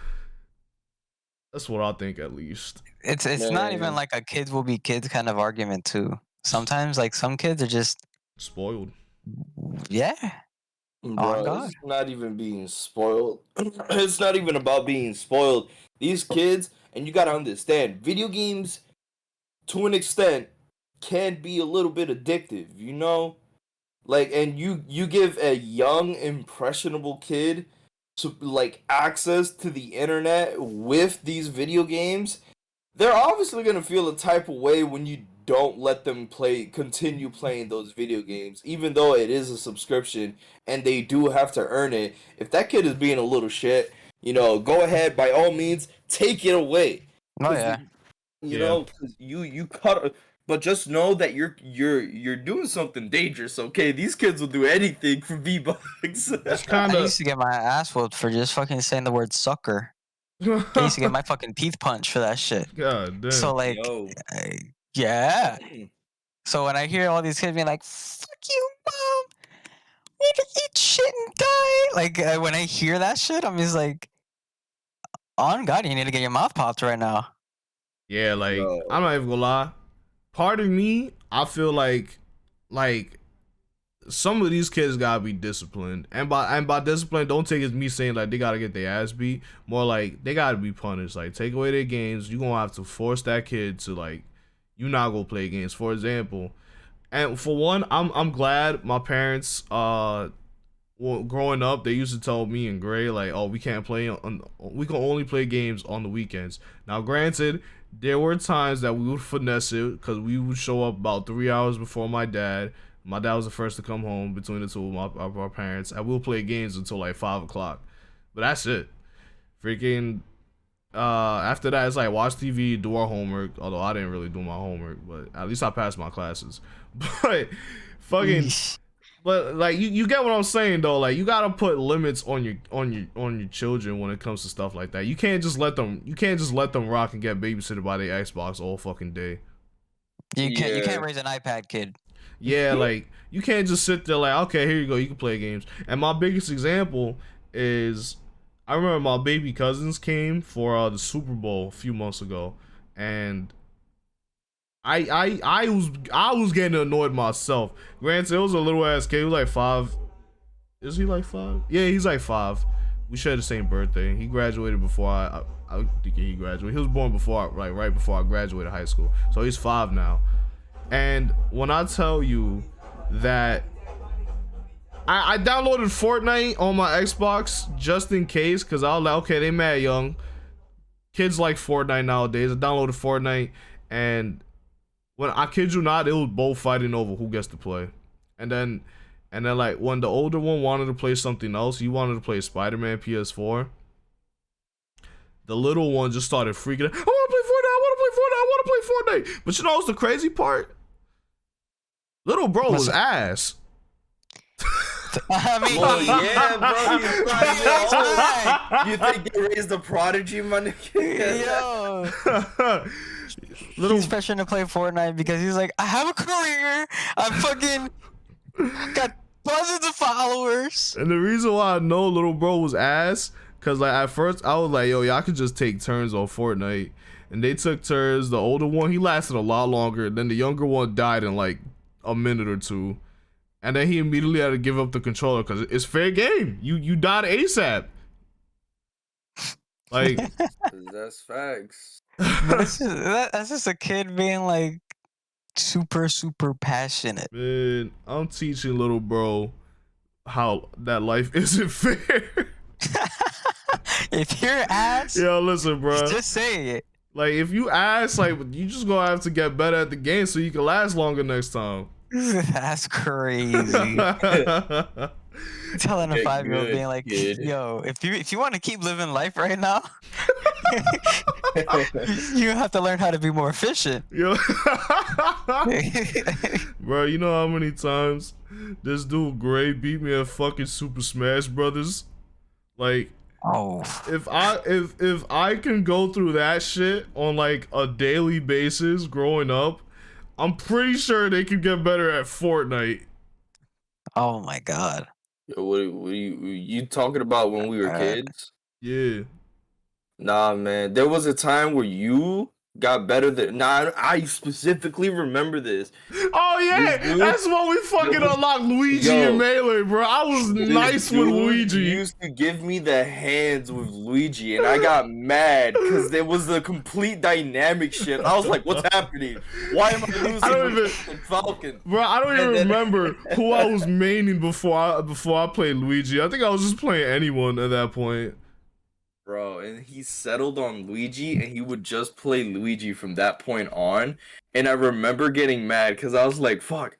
That's what I think, at least. It's not even man, like a kids will be kids kind of argument too. Sometimes like some kids are just Spoiled. yeah. On bro, God. it's not even being spoiled. It's not even about being spoiled. These kids, and you gotta understand, video games, to an extent, can be a little bit addictive. You know, like, and you give a young impressionable kid to like access to the internet with these video games, they're obviously going to feel a type of way when you don't let them continue playing those video games, even though it is a subscription and they do have to earn it. If that kid is being a little shit, go ahead, by all means, take it away. Oh yeah. Yeah. 'Cause you cut. But just know that you're doing something dangerous. Okay, these kids will do anything for V-Bucks. That's I kind of. used to get my ass whooped for just fucking saying the word sucker. I used to get my fucking teeth punched for that shit. God damn. So like, Yo. yeah. So when I hear all these kids being like, "Fuck you, mom," you can eat shit and die. Like when I hear that shit, I'm just like, on God, you need to get your mouth popped right now. Yeah, like Yo. I'm not even gonna lie. Part of me, I feel like some of these kids gotta be disciplined, and by discipline, don't take it as me saying like they gotta get their ass beat. More like they gotta be punished. Like take away their games. You gonna have to force that kid to like, you not gonna play games. For example, and for one, I'm glad my parents well, growing up, they used to tell me and Gray like, oh, we can't play we can only play games on the weekends. Now, granted, there were times that we would finesse it because we would show up about 3 hours before my dad. My dad was the first to come home between the two of our parents, and we'll play games until like 5 o'clock. But that's it. Freaking. After that, it's like watch TV, do our homework. Although I didn't really do my homework, but at least I passed my classes. But fucking. But like you get what I'm saying though. Like you gotta put limits on your children when it comes to stuff like that. You can't just let them rock and get babysitted by their Xbox all fucking day. You can't Yeah. raise an iPad kid. Yeah, like you can't just sit there like, okay, here you go, you can play games. And my biggest example is I remember my baby cousins came for the Super Bowl a few months ago, and I was getting annoyed myself. Granted, it was a little ass kid. He was like 5. Is he like 5? Yeah, he's like 5. We share the same birthday. He graduated before I think he graduated. He was born before right before I graduated high school. So he's 5 now. And when I tell you that I downloaded Fortnite on my Xbox just in case, because I was like, okay, they mad young. Kids like Fortnite nowadays. I downloaded Fortnite, and when I kid you not, it was both fighting over who gets to play. And then like when the older one wanted to play something else, he wanted to play Spider-Man PS4. The little one just started freaking out. I want to play Fortnite. I want to play Fortnite. I want to play Fortnite. But you know what's the crazy part? Little bro was ass. I mean, Well, yeah, bro. You think they raised the prodigy, my nigga? yo. He's pressuring to play Fortnite because he's like, I have a career. I fucking got dozens of followers. And the reason why I know little bro was ass, cause like at first I was like, yo, y'all could just take turns on Fortnite. And they took turns. The older one, he lasted a lot longer. Then the younger one died in like a minute or two. And then he immediately had to give up the controller because it's fair game. You died ASAP. Like That's facts. But that's just a kid being like super passionate. Man, I'm teaching little bro how that life isn't fair. If you're ass, Yo, listen, bro. just say it. Like if you ask, like you just gonna have to get better at the game so you can last longer next time. That's crazy. Telling a 5-year-old being like, kid. yo, if you want to keep living life right now, you have to learn how to be more efficient. Yo, bro, you know how many times this dude Gray beat me at fucking Super Smash Brothers? Like, Oh, if I can go through that shit on like a daily basis growing up, I'm pretty sure they could get better at Fortnite. oh my God. Yo, what you talking about when we were kids? Yeah. Nah, man. There was a time where you got better than. Nah, I specifically remember this. Oh yeah, This dude- that's when we fucking unlocked Luigi and Melee, bro. I was nice with Dude Luigi. used to give me the hands with Luigi, and I got mad because there was a complete dynamic shift. I was like, "What's happening? Why am I losing with Falcon?" Bro, I don't even And then- remember who I was maining before I played Luigi. I think I was just playing anyone at that point. Bro, and he settled on Luigi, and he would just play Luigi from that point on. And I remember getting mad because I was like, fuck,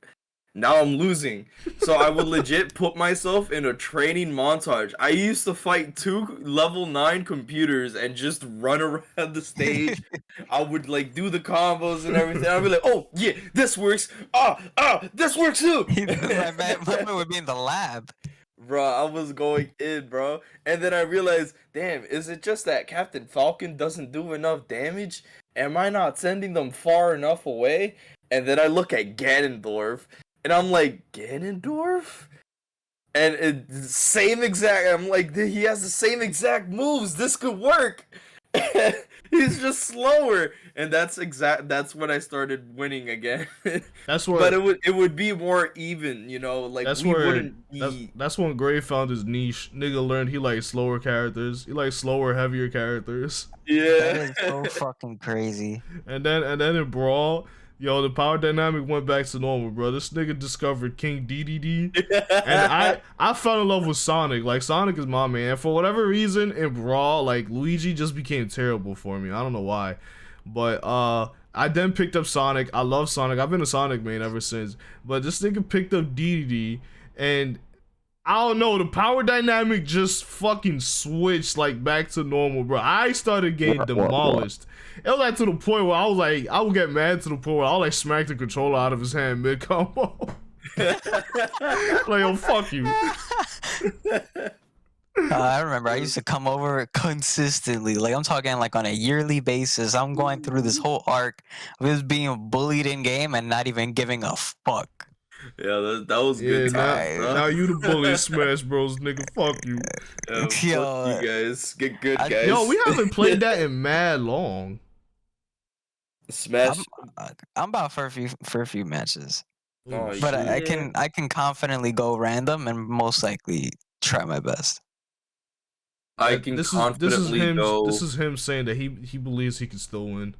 now I'm losing. So I would legit put myself in a training montage. I used to fight 2 level 9 computers and just run around the stage. I would like do the combos and everything. I'd be like, oh, yeah, this works. This works too. my man would be in the lab. Bro, I was going in, bro. And then I realized, damn, is it just that Captain Falcon doesn't do enough damage? Am I not sending them far enough away? And then I look at Ganondorf, and I'm like, Ganondorf? And it's same exact, I'm like, he has the same exact moves. This could work. He's just slower. And that's when I started winning again. That's where, but it would be more even, you know, like that's we where wouldn't be. that's when Gray found his niche. Nigga learned he likes slower characters. He likes slower, heavier characters. That Yeah. is so fucking crazy. And then in Brawl, yo, the power dynamic went back to normal, bro. This nigga discovered King DDD. And I fell in love with Sonic. Like, Sonic is my man. For whatever reason, in Brawl, like, Luigi just became terrible for me. I don't know why. But, I then picked up Sonic. I love Sonic. I've been a Sonic main ever since. But this nigga picked up DDD. And, I don't know, the power dynamic just fucking switched, like, back to normal, bro. I started getting demolished. It was like to the point where I was like, I would get mad to the point where I would like smack the controller out of his hand mid combo. Like, yo, fuck you. I remember I used to come over consistently. Like, I'm talking like on a yearly basis. I'm going through this whole arc of just being bullied in game and not even giving a fuck. Yeah, that was good time, bro. Now you the bully in Smash Bros, nigga. Fuck you. Yo, fuck you guys. Get good, guys. Yo, we haven't played that in mad long. Smash. I'm about for a few matches, Oh, but yeah. I can confidently go random and most likely try my best. I can confidently go. This is him saying that he believes he can still win.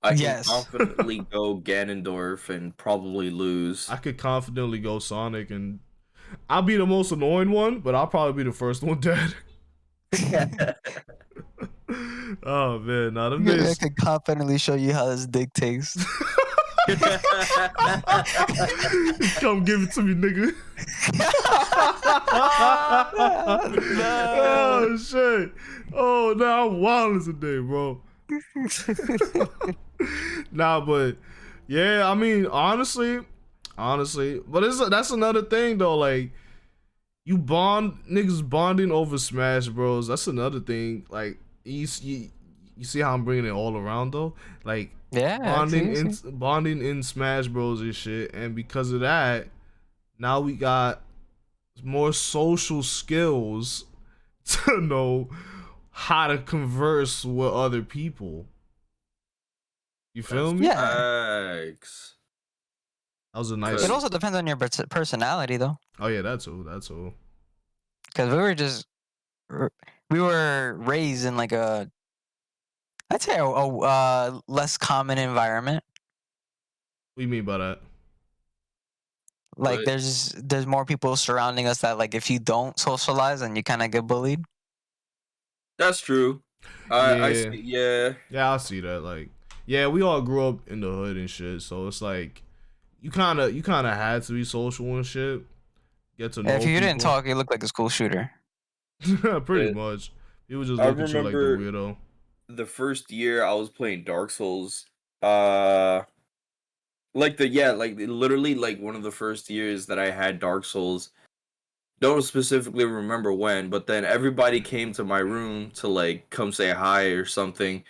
I can Yes. confidently go Ganondorf and probably lose. I could confidently go Sonic, and I'll be the most annoying one, but I'll probably be the first one dead. Oh man, nah, them I days. could confidently show you how this dick tastes. Come give it to me, nigga. Oh shit. Oh no, I'm wild as a day, bro. Nah, but yeah, I mean, honestly, but that's another thing though. Like, niggas bonding over Smash Bros. That's another thing. Like, you see how I'm bringing it all around though. Like, Yeah, bonding in Smash Bros. And shit, and because of that, now we got more social skills to know how to converse with other people. You feel me? Yeah. Facts. That was a nice. It also depends on your personality, though. Oh yeah, that's all. Because we were raised in like I'd say a less common environment. What do you mean by that? Like Right. there's more people surrounding us that, like, if you don't socialize, then you kind of get bullied. That's true. I see, yeah. Yeah, I see that. Like, yeah, we all grew up in the hood and shit, so it's like you kind of had to be social and shit. Get to know. If you didn't people. talk, you look like a school shooter. Pretty Yeah. much. People just I look at you like the remember weirdo. the first year I was playing Dark Souls. Like literally like one of the first years that I had Dark Souls. Don't specifically remember when, but then everybody came to my room to like come say hi or something.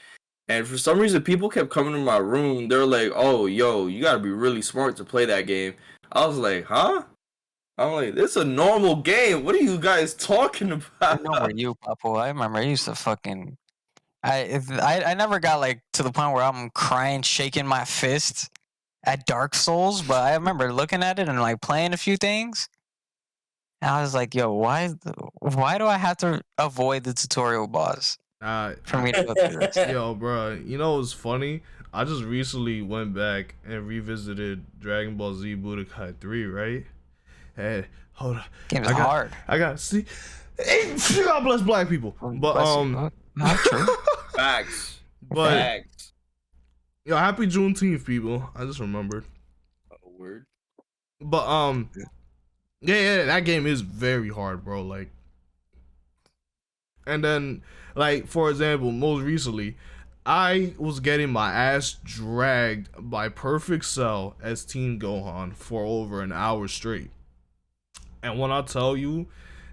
And for some reason, people kept coming to my room. They're like, "Oh, yo, you gotta be really smart to play that game." I was like, "Huh?" I'm like, "This is a normal game. What are you guys talking I about?" know where you, Papo. I remember I used to fucking. I never got like to the point where I'm crying, shaking my fist at Dark Souls, but I remember looking at it and like playing a few things. And I was like, "Yo, why do I have to avoid the tutorial boss for me to go through this?" Yo, bro, you know what's funny? I just recently went back and revisited Dragon Ball Z Budokai 3, right? Hey, hold on. Game is hard. I got see. God bless black people. But Not true. Facts. but Facts. yo, happy Juneteenth, people. I just remembered. Oh, word. But yeah, that game is very hard, bro. Like, and then like for example, most recently, I was getting my ass dragged by Perfect Cell as Teen Gohan for over an hour straight. And when I tell you,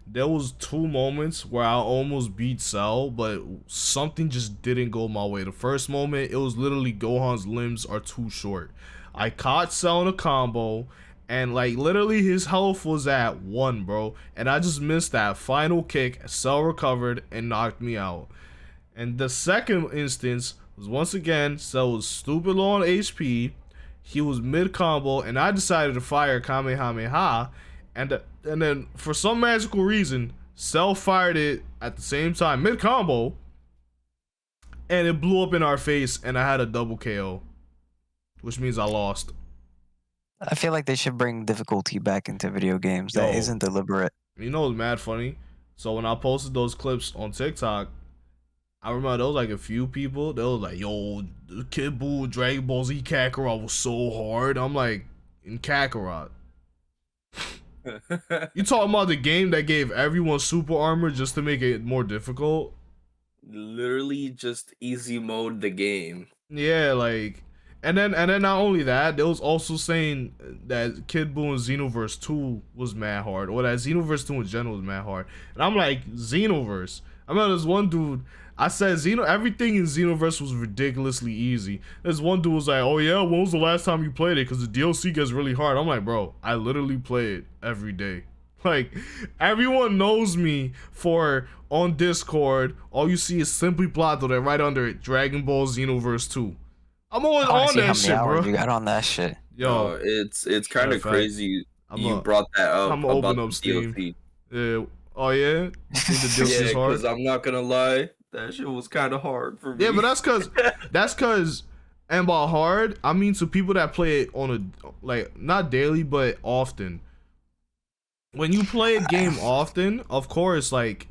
there was 2 moments where I almost beat Cell, but something just didn't go my way. The first moment, it was literally Gohan's limbs are too short. I caught Cell in a combo, and like literally his health was at 1, bro. And I just missed that final kick. Cell recovered and knocked me out. And the second instance was once again, Cell was stupid low on HP. He was mid combo, and I decided to fire Kamehameha. And then for some magical reason, Cell fired it at the same time, mid combo, and it blew up in our face, and I had a double KO, which means I lost. I feel like they should bring difficulty back into video games. That Yo. isn't deliberate. You know what's mad funny? So when I posted those clips on TikTok, I remember there was like a few people, they was like, yo, Kid Buu Dragon Ball Z Kakarot was so hard. I'm like, in Kakarot. You talking about the game that gave everyone super armor just to make it more difficult? Literally just easy mode the game. Yeah, like, and then not only that, they was also saying that Kid Buu and Xenoverse 2 was mad hard, or that Xenoverse 2 in general was mad hard. And I'm like, Xenoverse. I remember there's one dude, I said everything in Xenoverse was ridiculously easy. There's one dude was like, oh yeah, when was the last time you played it? Because the DLC gets really hard. I'm like, bro, I literally play it every day. Like, everyone knows me for, on Discord, all you see is SimplyAPodcast, and right under it, Dragon Ball Xenoverse 2. I'm always on that shit, bro. You got on that shit. Yo, it's kind of crazy you brought that up. I'm about open the up Steam. DLC. Yeah. Oh yeah? You think the DLC is hard? Because I'm not gonna lie, that shit was kind of hard for me. Yeah, but that's cause And by hard, I mean to people that play it on a, like, not daily, but often. When you play a game often, of course, like,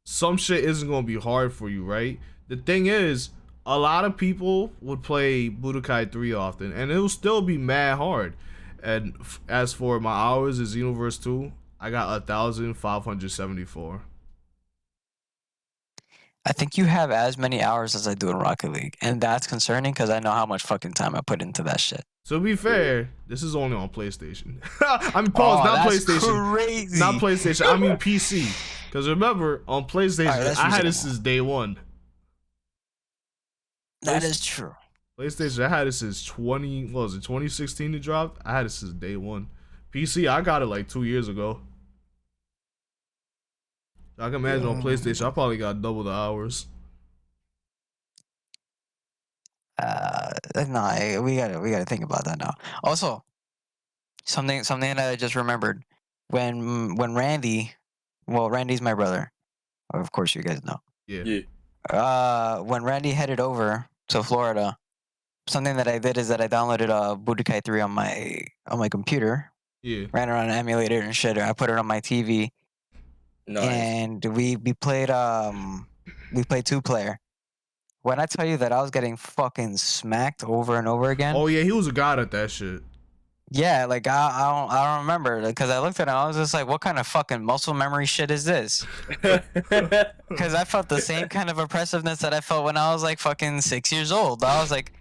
some shit isn't gonna be hard for you, right? The thing is, a lot of people would play Budokai 3 often, and it'll still be mad hard. And as for my hours in Xenoverse 2, I got 1,574. I think you have as many hours as I do in Rocket League, and that's concerning because I know how much fucking time I put into that shit. To be fair, this is only on PlayStation. I mean, pause, not that's PlayStation. crazy. Not PlayStation. I mean PC. Because remember, on PlayStation, Alright, I had it reasonable. since day one. That is true. PlayStation, I had it since 2016 it dropped? I had it since day one. PC, I got it like 2 years ago. I can imagine on PlayStation, I probably got double the hours. No, we gotta think about that now. Also, something that I just remembered when Randy, well, Randy's my brother. Of course, you guys know. Yeah. When Randy headed over to Florida, something that I did is that I downloaded Budokai 3 on my computer. Yeah. Ran it on an emulator and shit. I put it on my TV. Nice. And we played 2-player. When I tell you that I was getting fucking smacked over and over again. Oh yeah, he was a god at that shit. Yeah, like I don't remember because I looked at him. I was just like, what kind of fucking muscle memory shit is this? Because I felt the same kind of oppressiveness that I felt when I was like fucking 6 years old. I was like,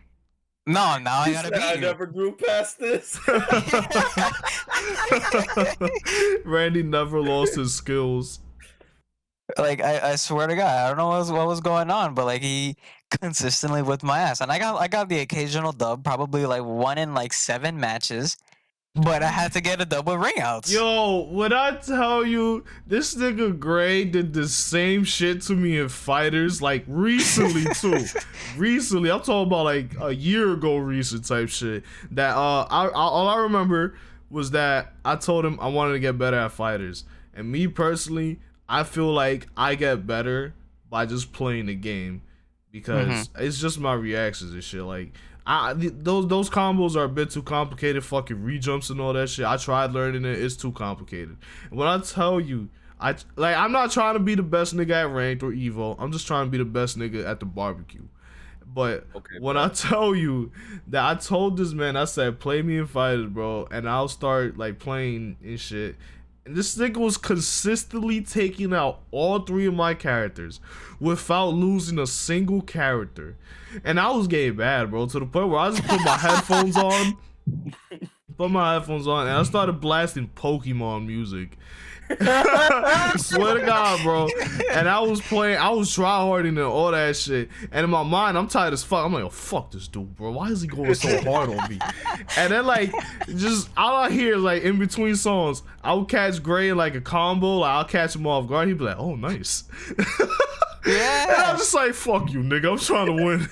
no, now I gotta beat you. I never grew past this. Randy never lost his skills. Like I swear to God, I don't know what was going on, but like he consistently whipped my ass, and I got the occasional dub, probably like 1 in like 7 matches, but I had to get a dub with ring outs. Yo, when I tell you, this nigga Gray did the same shit to me in Fighters, like recently too. Recently, I'm talking about like a year ago, recent type shit. That all I remember was that I told him I wanted to get better at Fighters, and me personally, I feel like I get better by just playing the game because it's just my reactions and shit. Like those combos are a bit too complicated, fucking rejumps and all that shit. I tried learning it, it's too complicated. And when I tell you, I'm not trying to be the best nigga at ranked or Evo. I'm just trying to be the best nigga at the barbecue. But when I tell you that I told this man, I said, play me in Fighters, bro, and I'll start like playing and shit. And this nigga was consistently taking out all 3 of my characters without losing a single character. And I was getting bad, bro, to the point where I just put my headphones on. And I started blasting Pokemon music. Swear to God, bro. And I was tryharding and all that shit. And in my mind, I'm tired as fuck. I'm like, oh, fuck this dude, bro. Why is he going so hard on me? And then, like, just all I hear is, like, in between songs, I would catch Gray in, like, a combo. Like, I'll catch him off guard. He'd be like, oh, nice. Yeah. And I'm just like, fuck you, nigga. I'm trying to win.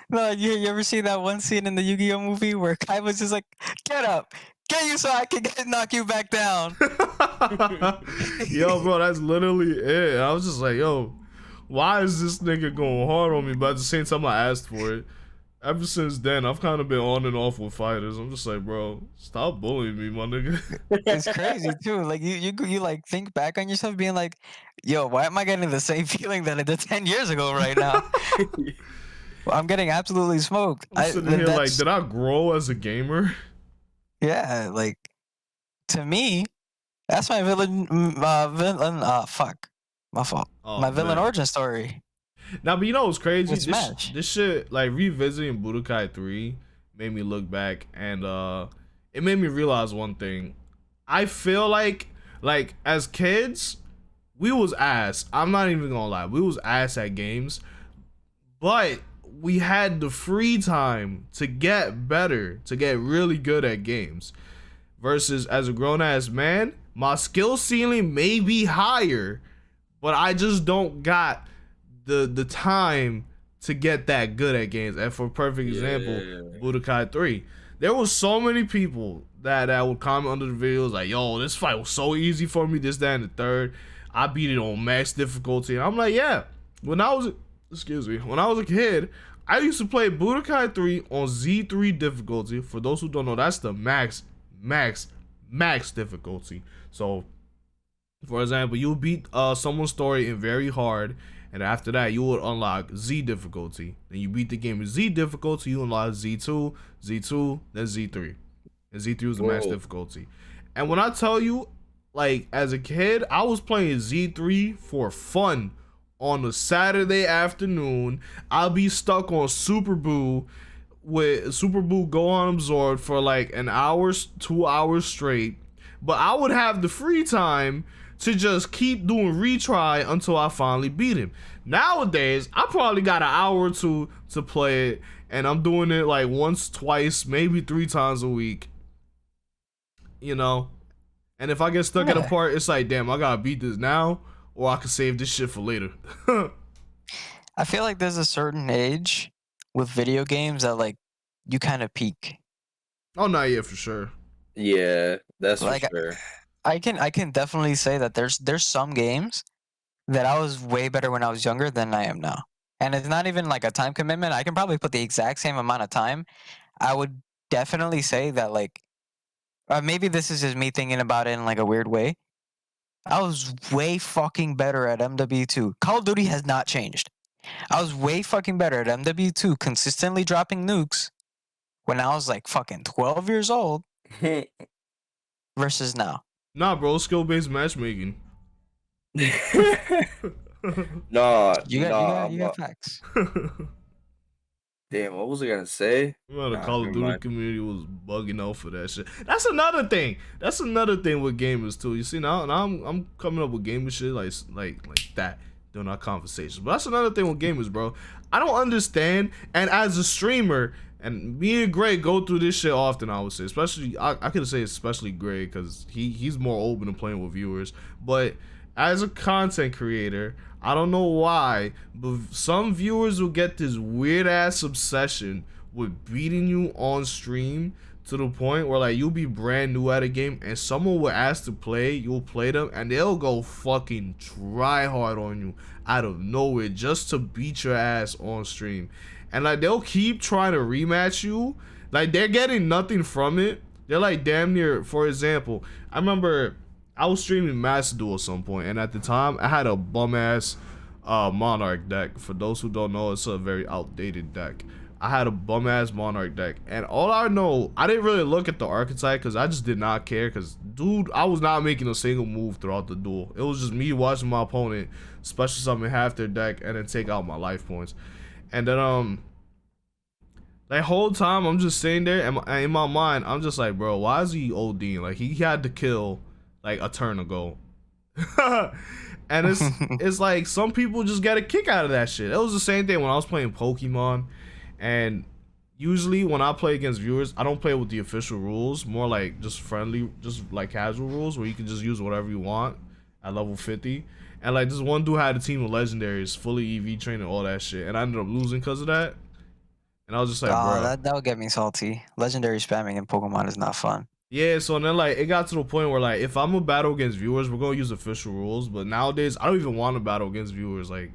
No, you ever see that one scene in the Yu-Gi-Oh movie where Kai was just like, get up, get you so I can knock you back down. Yo, bro, that's literally it. I was just like, yo, why is this nigga going hard on me? But at the same time, I asked for it. Ever since then, I've kind of been on and off with Fighters. I'm just like, bro, stop bullying me, my nigga. It's crazy too. Like you like think back on yourself being like, yo, why am I getting the same feeling that I did 10 years ago right now? I'm getting absolutely smoked. I'm sitting here like, did I grow as a gamer? Yeah, like to me, that's my villain. Fuck, my fault. Oh, my villain man. origin story. Now, but you know what's crazy? With Smash. This shit, like revisiting Budokai 3 made me look back, and it made me realize one thing. I feel like as kids, we was ass. I'm not even gonna lie, we was ass at games, but we had the free time to get better, to get really good at games. Versus as a grown ass man, my skill ceiling may be higher, but I just don't got the time to get that good at games. And for a perfect example, Budokai 3. There was so many people that would comment under the videos like, yo, this fight was so easy for me, this, that, and the third. I beat it on max difficulty. And I'm like, yeah. When I was excuse me, when I was a kid, I used to play Budokai 3 on Z3 difficulty. For those who don't know, that's the max difficulty. So, for example, you beat someone's story in very hard, and after that, you would unlock Z difficulty. Then you beat the game in Z difficulty, you unlock Z2, then Z3. And Z3 was the max difficulty. And when I tell you, like, as a kid, I was playing Z3 for fun. On a Saturday afternoon, I'll be stuck on Super Boo with Super Boo Go on Absorb for like an hour, 2 hours straight. But I would have the free time to just keep doing retry until I finally beat him. Nowadays, I probably got an hour or two to play it, and I'm doing it like once, twice, maybe 3 times a week. You know? And if I get stuck at a part, it's like, damn, I gotta beat this now, or I can save this shit for later. I feel like there's a certain age with video games that like you kind of peak. Oh, not yet, for sure. Yeah, that's Like, for sure. I can definitely say that there's some games that I was way better when I was younger than I am now. And it's not even like a time commitment. I can probably put the exact same amount of time. I would definitely say that like maybe this is just me thinking about it in like a weird way. I was way fucking better at MW2. Call of Duty has not changed. I was way fucking better at MW2 consistently dropping nukes when I was like fucking 12 years old versus now. Nah, bro, skill-based matchmaking. Nah, You got facts. Damn, what was I gonna say? The Call of Duty community was bugging out for that shit. That's another thing. That's another thing with gamers too. You see, now I'm coming up with gamer shit like that during our conversations. But that's another thing with gamers, bro. I don't understand. And as a streamer, and me and Greg go through this shit often, I would say. Especially, I could say especially Greg, because he's more open to playing with viewers. But as a content creator, I don't know why, but some viewers will get this weird ass obsession with beating you on stream to the point where like you'll be brand new at a game and someone will ask to play, you'll play them and they'll go fucking try hard on you out of nowhere just to beat your ass on stream. And like they'll keep trying to rematch you. Like they're getting nothing from it. They're like damn near, for example, I remember I was streaming Master Duel at some point, and at the time I had a bum ass Monarch deck. For those who don't know, it's a very outdated deck. I had a bum ass Monarch deck, and all I know, I didn't really look at the archetype because I just did not care. Because dude, I was not making a single move throughout the duel. It was just me watching my opponent special summon half their deck and then take out my life points. And then that whole time I'm just sitting there, and in my mind I'm just like, bro, why is he ODing? Like he had to kill like a turn ago. And it's like some people just get a kick out of that shit. It was the same thing when I was playing Pokemon, and usually when I play against viewers, I don't play with the official rules, more like just friendly, just like casual rules where you can just use whatever you want at level 50. And like this one dude had a team of legendaries, fully EV trained and all that shit, and I ended up losing because of that. And I was just like, bro, that would get me salty. Legendary spamming in Pokemon is not fun. Yeah, so then like it got to the point where like if I'm a battle against viewers, we're gonna use official rules. But nowadays I don't even want to battle against viewers. Like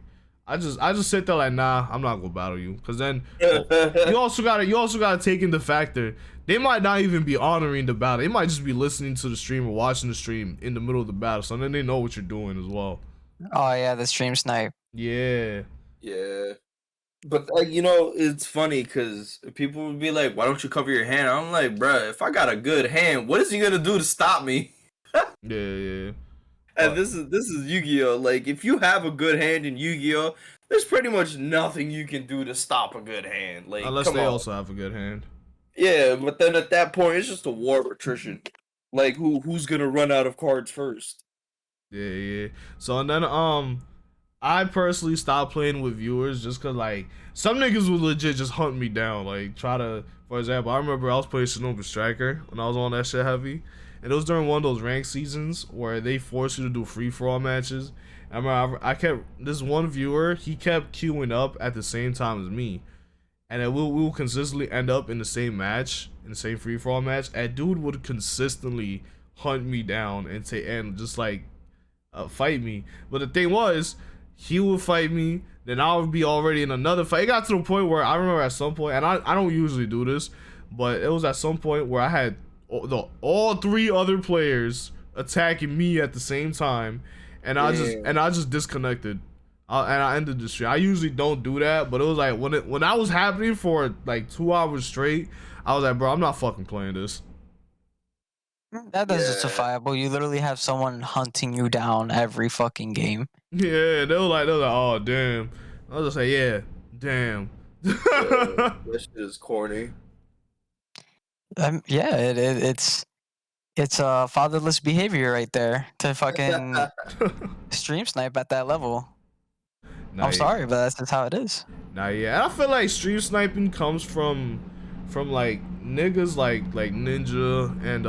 I just sit there like, nah, I'm not gonna battle you. Cause then you also gotta take into factor they might not even be honoring the battle. They might just be listening to the stream or watching the stream in the middle of the battle. So then they know what you're doing as well. Oh yeah, the stream snipe. Yeah. Yeah. But like, you know, it's funny because people would be like, "Why don't you cover your hand?" I'm like, "Bruh, if I got a good hand, what is he gonna do to stop me?" Yeah. And this is Yu-Gi-Oh. Like, if you have a good hand in Yu-Gi-Oh, there's pretty much nothing you can do to stop a good hand. Like, unless they also have a good hand. Yeah, but then at that point, it's just a war of attrition. Like, who's gonna run out of cards first? Yeah. So and then I personally stopped playing with viewers just cause like some niggas would legit just hunt me down, like try to, for example, I remember I was playing Shinobi Striker when I was on that shit heavy, and it was during one of those ranked seasons where they force you to do free-for-all matches. I remember I kept, this one viewer, he kept queuing up at the same time as me, and then we will consistently end up in the same match, in the same free-for-all match, and dude would consistently hunt me down and just like fight me. But the thing was, he would fight me, then I would be already in another fight. It got to the point where I remember at some point, and I don't usually do this, but it was at some point where I had all 3 other players attacking me at the same time, and I just disconnected. And I ended the stream. I usually don't do that, but it was like when that was happening for like 2 hours straight, I was like, bro, I'm not fucking playing this. That is justifiable. You literally have someone hunting you down every fucking game. Yeah, they were like, oh damn. I was just like, yeah, damn. That shit is corny. Yeah, it's fatherless behavior right there to fucking stream snipe at that level. I'm sorry, but that's just how it is. Nah, yeah, I feel like stream sniping comes from like niggas like Ninja and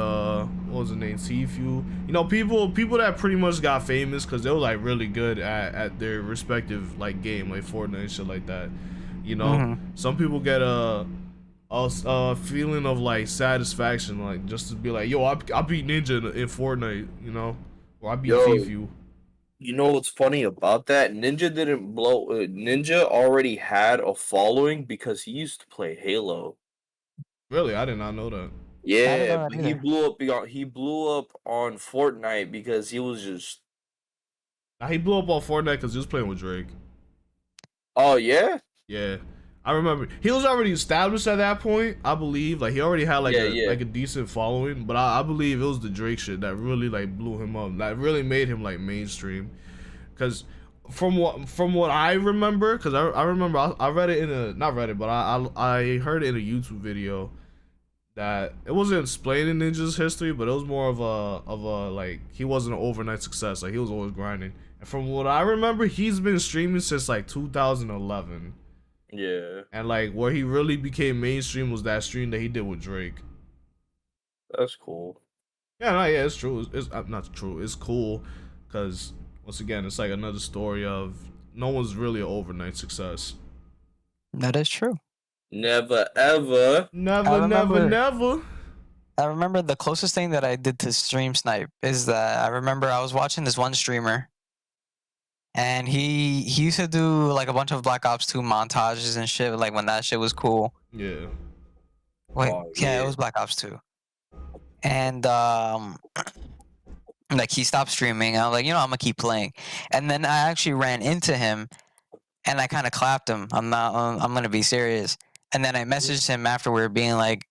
what was his name, Tfue. You know, people that pretty much got famous because they were like really good at their respective like game, like Fortnite and shit like that. You know, some people get a feeling of like satisfaction, like just to be like, yo, I beat Ninja in Fortnite, you know, or I beat Tfue. You know what's funny about that? Ninja didn't blow. Ninja already had a following because he used to play Halo. Really, I did not know that. Yeah, but he blew up. He blew up on Fortnite because he was just. Now, he blew up on Fortnite because he was playing with Drake. Oh yeah. Yeah, I remember he was already established at that point. I believe like he already had like a decent following, but I believe it was the Drake shit that really like blew him up. That really made him like mainstream. Cause from what I remember, cause I remember I read it in a not read it, but I heard it in a YouTube video that it wasn't explaining Ninja's history, but it was more of a like he wasn't an overnight success. Like he was always grinding. And from what I remember, he's been streaming since like 2011. Yeah. And like where he really became mainstream was that stream that he did with Drake. That's cool. Yeah, no, yeah, it's true. It's not true. It's cool because once again, it's like another story of no one's really an overnight success. That is true. Never ever. Never. I remember the closest thing that I did to stream snipe is that I remember I was watching this one streamer. And he used to do like a bunch of Black Ops 2 montages and shit, like when that shit was cool. Yeah. Wait, yeah, it was Black Ops 2. And like he stopped streaming. I was like, you know, I'm gonna keep playing. And then I actually ran into him, and I kind of clapped him. I'm gonna be serious. And then I messaged him afterward, being like,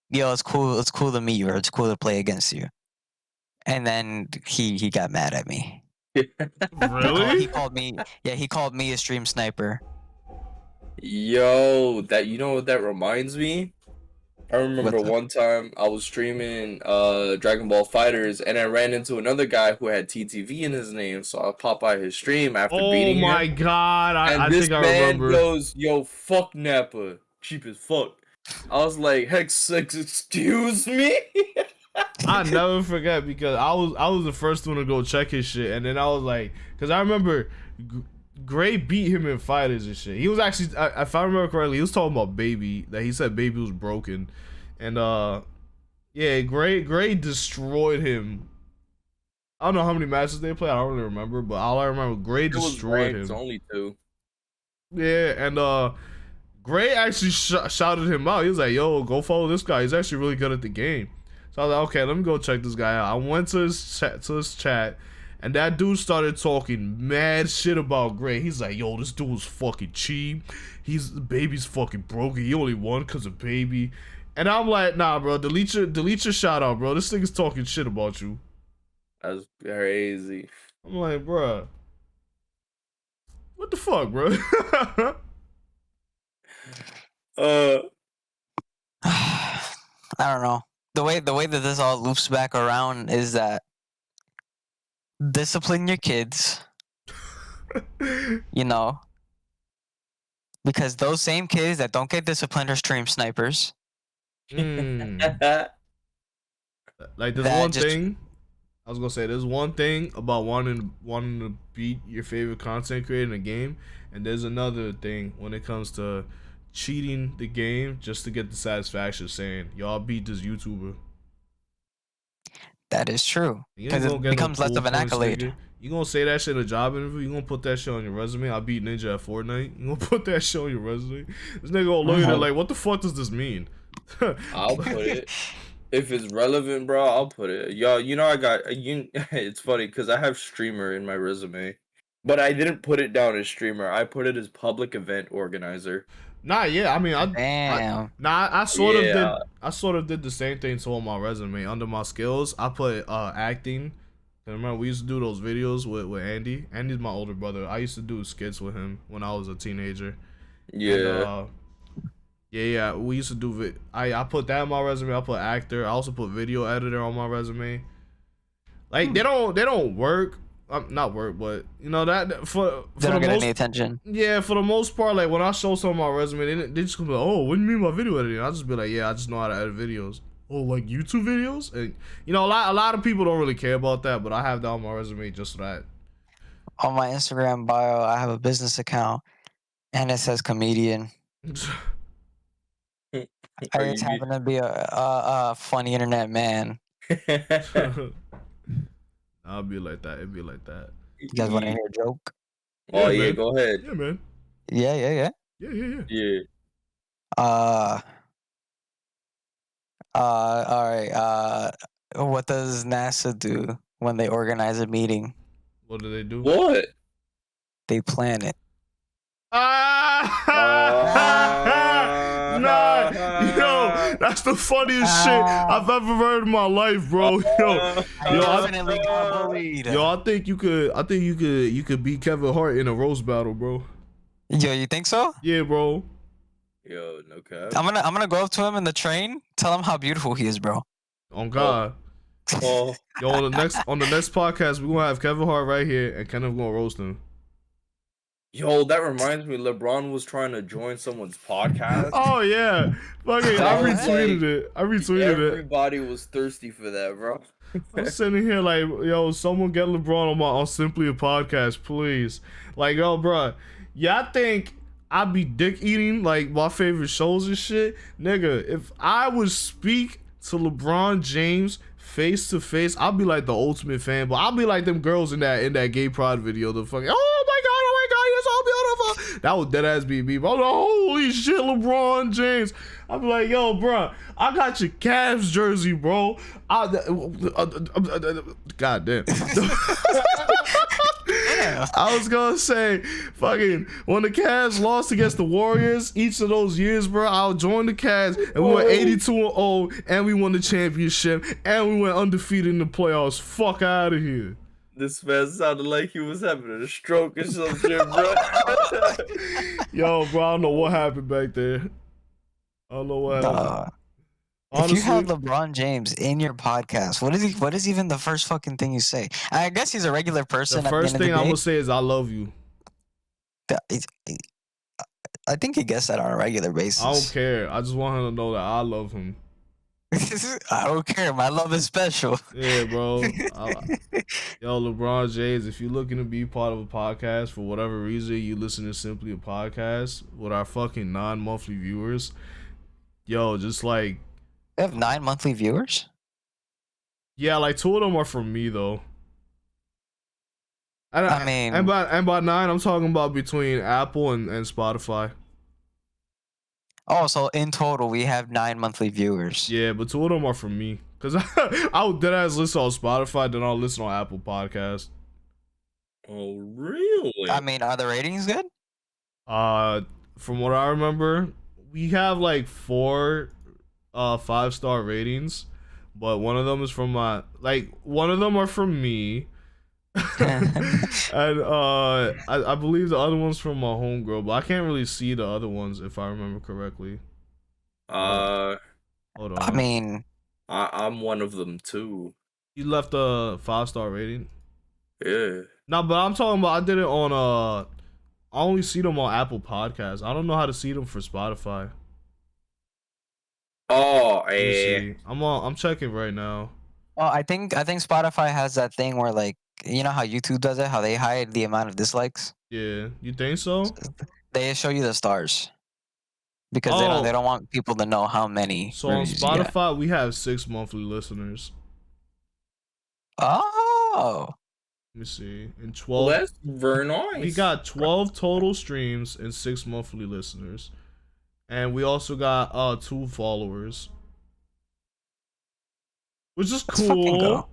yo, it's cool to meet you, or it's cool to play against you. And then he got mad at me. Really? He called me. Yeah, he called me a stream sniper. Yo, you know what that reminds me? I remember one time I was streaming Dragon Ball FighterZ and I ran into another guy who had TTV in his name, so I popped by his stream after beating him. Oh my god, I think I remember. And this man goes, yo, fuck Nappa, cheap as fuck. I was like, Hex, excuse me? I never forget because I was the first one to go check his shit, and then I was like, because I remember Gray beat him in fighters and shit. He was actually, if I remember correctly, he was talking about Baby, that he said Baby was broken, and yeah, Gray destroyed him. I don't know how many matches they played. I don't really remember, but all I remember, Gray destroyed him. It's only 2. Yeah, and Gray actually shouted him out. He was like, "Yo, go follow this guy. He's actually really good at the game." So I was like, okay, let me go check this guy out. I went to his chat, and that dude started talking mad shit about Gray. He's like, yo, this dude's fucking cheap. Baby's fucking broken. He only won because of Baby. And I'm like, nah, bro, delete your shout out, bro. This nigga's talking shit about you. That's crazy. I'm like, bro, what the fuck, bro? I don't know. The way that this all loops back around is that discipline your kids, you know, because those same kids that don't get disciplined are stream snipers. Like there's one thing I was gonna say. There's one thing about wanting to beat your favorite content creator in a game, and there's another thing when it comes to cheating the game just to get the satisfaction of saying, y'all beat this YouTuber. That is true. You ain't Because gonna it get becomes no less cool of an points, accolade. nigga. You gonna say that shit in a job interview? You gonna put that shit on your resume? I beat Ninja at Fortnite. You gonna put that shit on your resume? This nigga gonna look at it like, what the fuck does this mean? I'll put it. If it's relevant, bro, I'll put it. Yo, you know I got you. It's funny because I have streamer in my resume, but I didn't put it down as streamer. I put it as public event organizer. Nah, yeah. I mean, Damn. I sort of did. Yeah. I sort of did the same thing to on my resume. Under my skills, I put acting. And remember, we used to do those videos with Andy. Andy's my older brother. I used to do skits with him when I was a teenager. Yeah. And, yeah. We used to do I put that on my resume. I put actor. I also put video editor on my resume. Like they don't work. Not work, but you know that for They don't the get most any attention. yeah, for the most part, like when I show some on my resume, they just gonna be like, oh, what do you mean by video editing? I just be like, yeah, I just know how to edit videos. Oh, like YouTube videos, and you know, a lot of people don't really care about that, but I have that on my resume just for that. On my Instagram bio, I have a business account, and it says comedian. I just happen to be a funny internet man. I'll be like that. It'd be like that. You guys want to hear a joke? Oh Yeah, yeah, man. go ahead. Yeah, man. Yeah. Yeah. Yeah. All right. What does NASA do when they organize a meeting? What do they do? What? They plan it. Nah, yo, that's the funniest shit I've ever heard in my life, bro. I definitely got bullied. I think you could beat Kevin Hart in a roast battle, bro. Yo, you think so? Yeah, bro. Yo, no cap. I'm gonna go up to him in the train, tell him how beautiful he is, bro. On God. Oh. Yo, on the next podcast, we're gonna have Kevin Hart right here, and Kenneth gonna roast him. Yo, that reminds me, LeBron was trying to join someone's podcast. Oh yeah, fucking, I retweeted it. Everybody was thirsty for that, bro. I'm sitting here like, yo, someone get LeBron on Simply a Podcast, please. Like, yo, bro, y'all think I be dick eating like my favorite shows and shit, nigga? If I would speak to LeBron James face to face, I'll be like the ultimate fan. But I'll be like them girls in that gay pride video. The fucking oh my god, you're so beautiful. That was dead ass be me, bro. Holy shit, LeBron James. I'll be like, yo, bro, I got your Cavs jersey, bro. God damn. I was gonna say, fucking, when the Cavs lost against the Warriors, each of those years, bro, I'll join the Cavs, and we went 82-0, and we won the championship, and we went undefeated in the playoffs. Fuck out of here. This man sounded like he was having a stroke or some shit, bro. Yo, bro, I don't know what happened back there. I don't know what happened. Honestly, if you have LeBron James in your podcast, what is even the first fucking thing you say? I guess he's a regular person. The first thing I'm gonna say is I love you. I think he gets that on a regular basis. I don't care. I just want him to know that I love him. I don't care. My love is special. Yeah, bro. Yo, LeBron James, if you're looking to be part of a podcast for whatever reason, you listen to Simply a Podcast with our fucking non-monthly viewers. Yo, just like. They have 9 monthly viewers? Yeah, like 2 of them are from me though. I mean, and by 9, I'm talking about between Apple and Spotify. Oh, so in total we have 9 monthly viewers. Yeah, but 2 of them are from me. Cause I would deadass listen on Spotify, then I'll listen on Apple Podcast. Oh, really? I mean, are the ratings good? From what I remember, we have like 4 5-star ratings, but one of them is from one of them are from me. And I believe the other one's from my homegirl, but I can't really see the other ones if I remember correctly. Hold on. I mean, I'm one of them too. You left a 5-star rating? Yeah. No, but I'm talking about I did it on I only see them on Apple Podcasts. I don't know how to see them for Spotify. Oh, yeah. I'm checking right now. well, I think Spotify has that thing where, like, you know how YouTube does it, how they hide the amount of dislikes. Yeah, you think so? They show you the stars because they don't want people to know how many. So on Spotify, we have 6 monthly listeners. Oh, Let me see. In 12, Well, that's very nice. we got 12 total streams and 6 monthly listeners, and we also got 2 followers, which is let's fucking cool. go.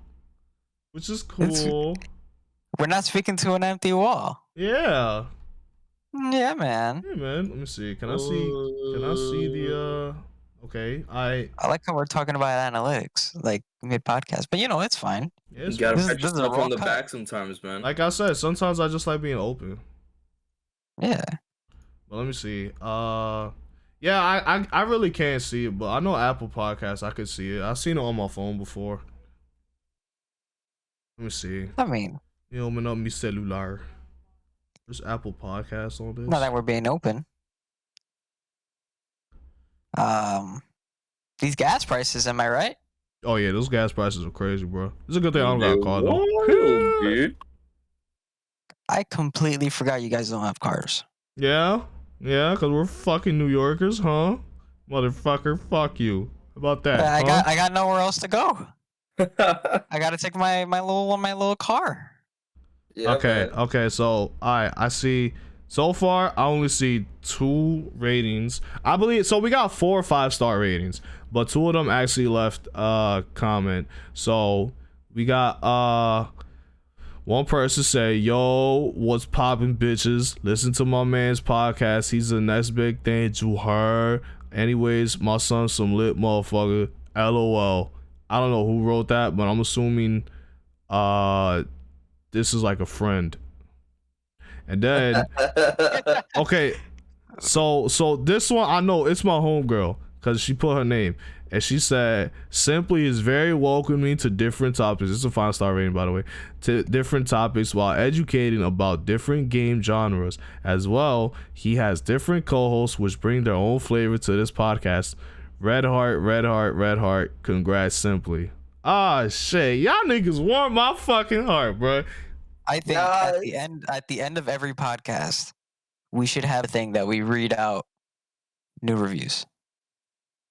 Which is cool. We're not speaking to an empty wall. Yeah. Yeah, man. Hey man, let me see. Can I see the okay. I like how we're talking about analytics, like mid-podcast, but it's fine. Yeah, You it's gotta fine. pat This is a yourself raw on the cut. back sometimes, man. Like I said, sometimes I just like being open. Yeah. But let me see. Yeah, I really can't see it, but I know Apple Podcasts I could see it. I've seen it on my phone before. Let me see. I mean, You open up mi celular. There's Apple Podcasts on this. not that we're being open. These gas prices, am I right? Oh yeah, those gas prices are crazy, bro. It's a good thing I don't got a car though. Wild, dude. I completely forgot you guys don't have cars. Yeah, cause we're fucking New Yorkers, huh? Motherfucker, fuck you. How about that? I got nowhere else to go. I gotta take my little car. Yeah, man. Okay, so I see so far I only see 2 ratings. I believe so we got 4 or 5-star ratings, but 2 of them actually left comment. So we got one person say, "Yo, what's poppin', bitches? Listen to my man's podcast. He's the next big thing to her. Anyways, my son's some lit motherfucker. LOL." I don't know who wrote that, but I'm assuming this is like a friend. And then okay, so this one I know it's my homegirl because she put her name and she said Simply is very welcoming to different topics. It's a 5-star rating, by the way, to different topics while educating about different game genres as well. He has different co-hosts which bring their own flavor to this podcast. Red heart. Congrats, Simply. Ah, shit, y'all niggas warm my fucking heart, bro. I think at the end of every podcast, we should have a thing that we read out new reviews.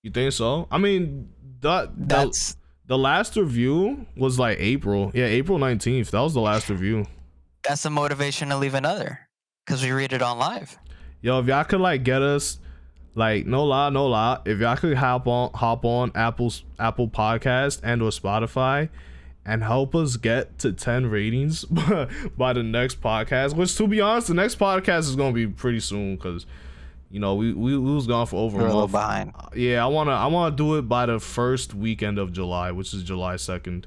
You think so? I mean, That's the last review was like April. Yeah, April 19th. That was the last review. that's the motivation to leave another, because we read it on live. Yo, if y'all could like get us, like no lie, if y'all could hop on Apple Podcast and or Spotify and help us get to 10 ratings by the next podcast, which to be honest, the next podcast is gonna be pretty soon because we was gone for over We're a a little month. behind. Yeah, I wanna do it by the first weekend of July, which is July 2nd.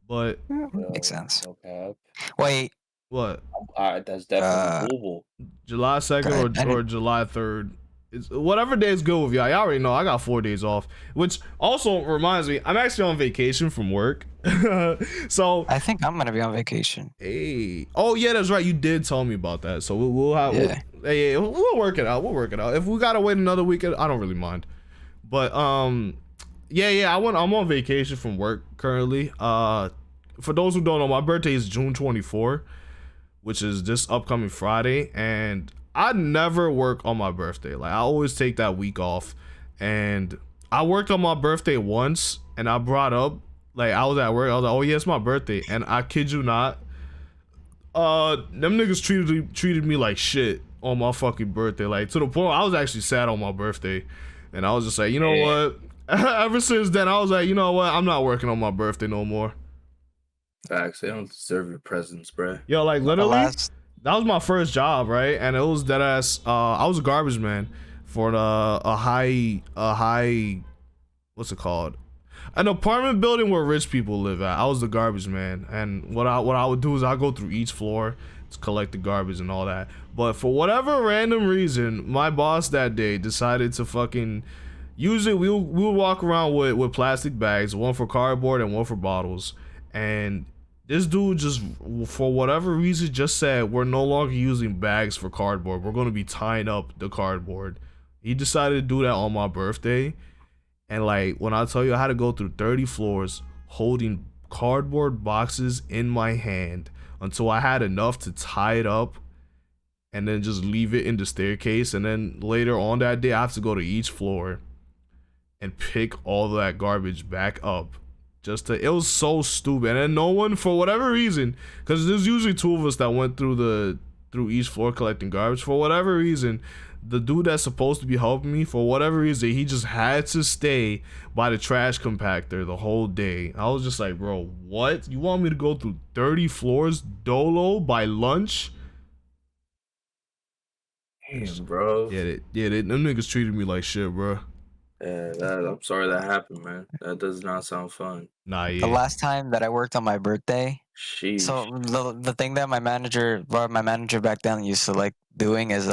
But Makes sense. Okay. Wait, what? Alright, that's definitely doable. July 2nd Go ahead. or July 3rd. It's whatever day is good with y'all. Y'all already know I got 4 days off, which also reminds me I'm actually on vacation from work. So I think I'm gonna be on vacation. hey, oh yeah, that's right. You did tell me about that. So we'll have we'll work it out. We'll work it out. If we gotta wait another week, I don't really mind. But yeah. I'm on vacation from work currently. For those who don't know, my birthday is June 24, which is this upcoming Friday, and I never work on my birthday. Like I always take that week off, and I worked on my birthday once, and I brought up like I was at work. I was like, "Oh yeah, it's my birthday," and I kid you not, them niggas treated me like shit on my fucking birthday. Like to the point I was actually sad on my birthday, and I was just like, you know what? Ever since then, I was like, you know what? I'm not working on my birthday no more. Facts, they don't deserve your presence, bruh. Yo, like literally. Last- That was my first job, right? And it was dead ass. I was a garbage man for a high, what's it called? An apartment building where rich people live at. I was the garbage man, and what I would do is I go through each floor to collect the garbage and all that. But for whatever random reason, my boss that day decided to fucking. Usually we'll walk around with plastic bags, one for cardboard and one for bottles, and this dude just, for whatever reason, just said, we're no longer using bags for cardboard. We're going to be tying up the cardboard. He decided to do that on my birthday. And like, when I tell you I had to go through 30 floors holding cardboard boxes in my hand until I had enough to tie it up and then just leave it in the staircase. And then later on that day, I have to go to each floor and pick all that garbage back up It was so stupid. And then no one, for whatever reason, because there's usually two of us that went through each floor collecting garbage. For whatever reason, the dude that's supposed to be helping me, for whatever reason, he just had to stay by the trash compactor the whole day. I was just like, bro, what? You want me to go through 30 floors dolo by lunch? Damn, bro. Them niggas treated me like shit, bro. Yeah, I'm sorry that happened, man. That does not sound fun. Nah, yeah. The last time that I worked on my birthday, Sheesh. so the thing that my manager back then used to like doing is he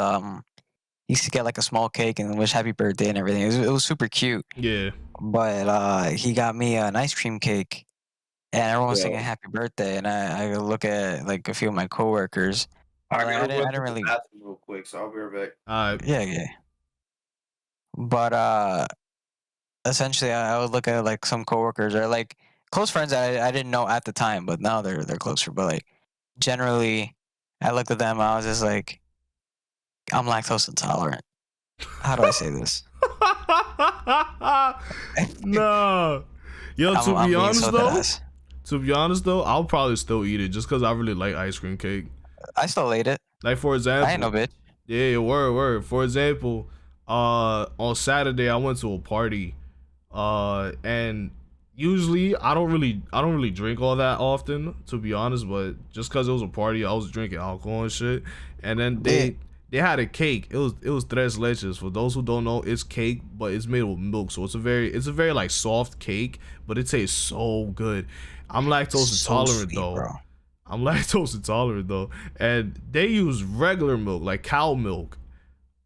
used to get like a small cake and wish happy birthday and everything. It was super cute. Yeah. But he got me an ice cream cake, and everyone was singing Yeah. happy birthday. And I look at like a few of my coworkers. I Like, gotta I run didn't to really. the bathroom real quick, so I'll be right back. Yeah. But essentially, I would look at like some coworkers or like close friends that I didn't know at the time, but now they're closer. But like generally, I looked at them. I was just like, I'm lactose intolerant. How do I say this? Nah. Yo, I'm to be being honest so though, deadass. I'll probably still eat it just because I really like ice cream cake. I still ate it. Like, for example, I ain't no bitch. yeah, word. For example, on Saturday I went to a party, and usually I don't really drink all that often, to be honest. But just cause it was a party, I was drinking alcohol and shit. And then they had a cake. It was tres leches. For those who don't know, it's cake, but it's made with milk, so it's a very like soft cake, but it tastes so good. I'm lactose intolerant though. Bro. I'm lactose intolerant though, and they use regular milk, like cow milk,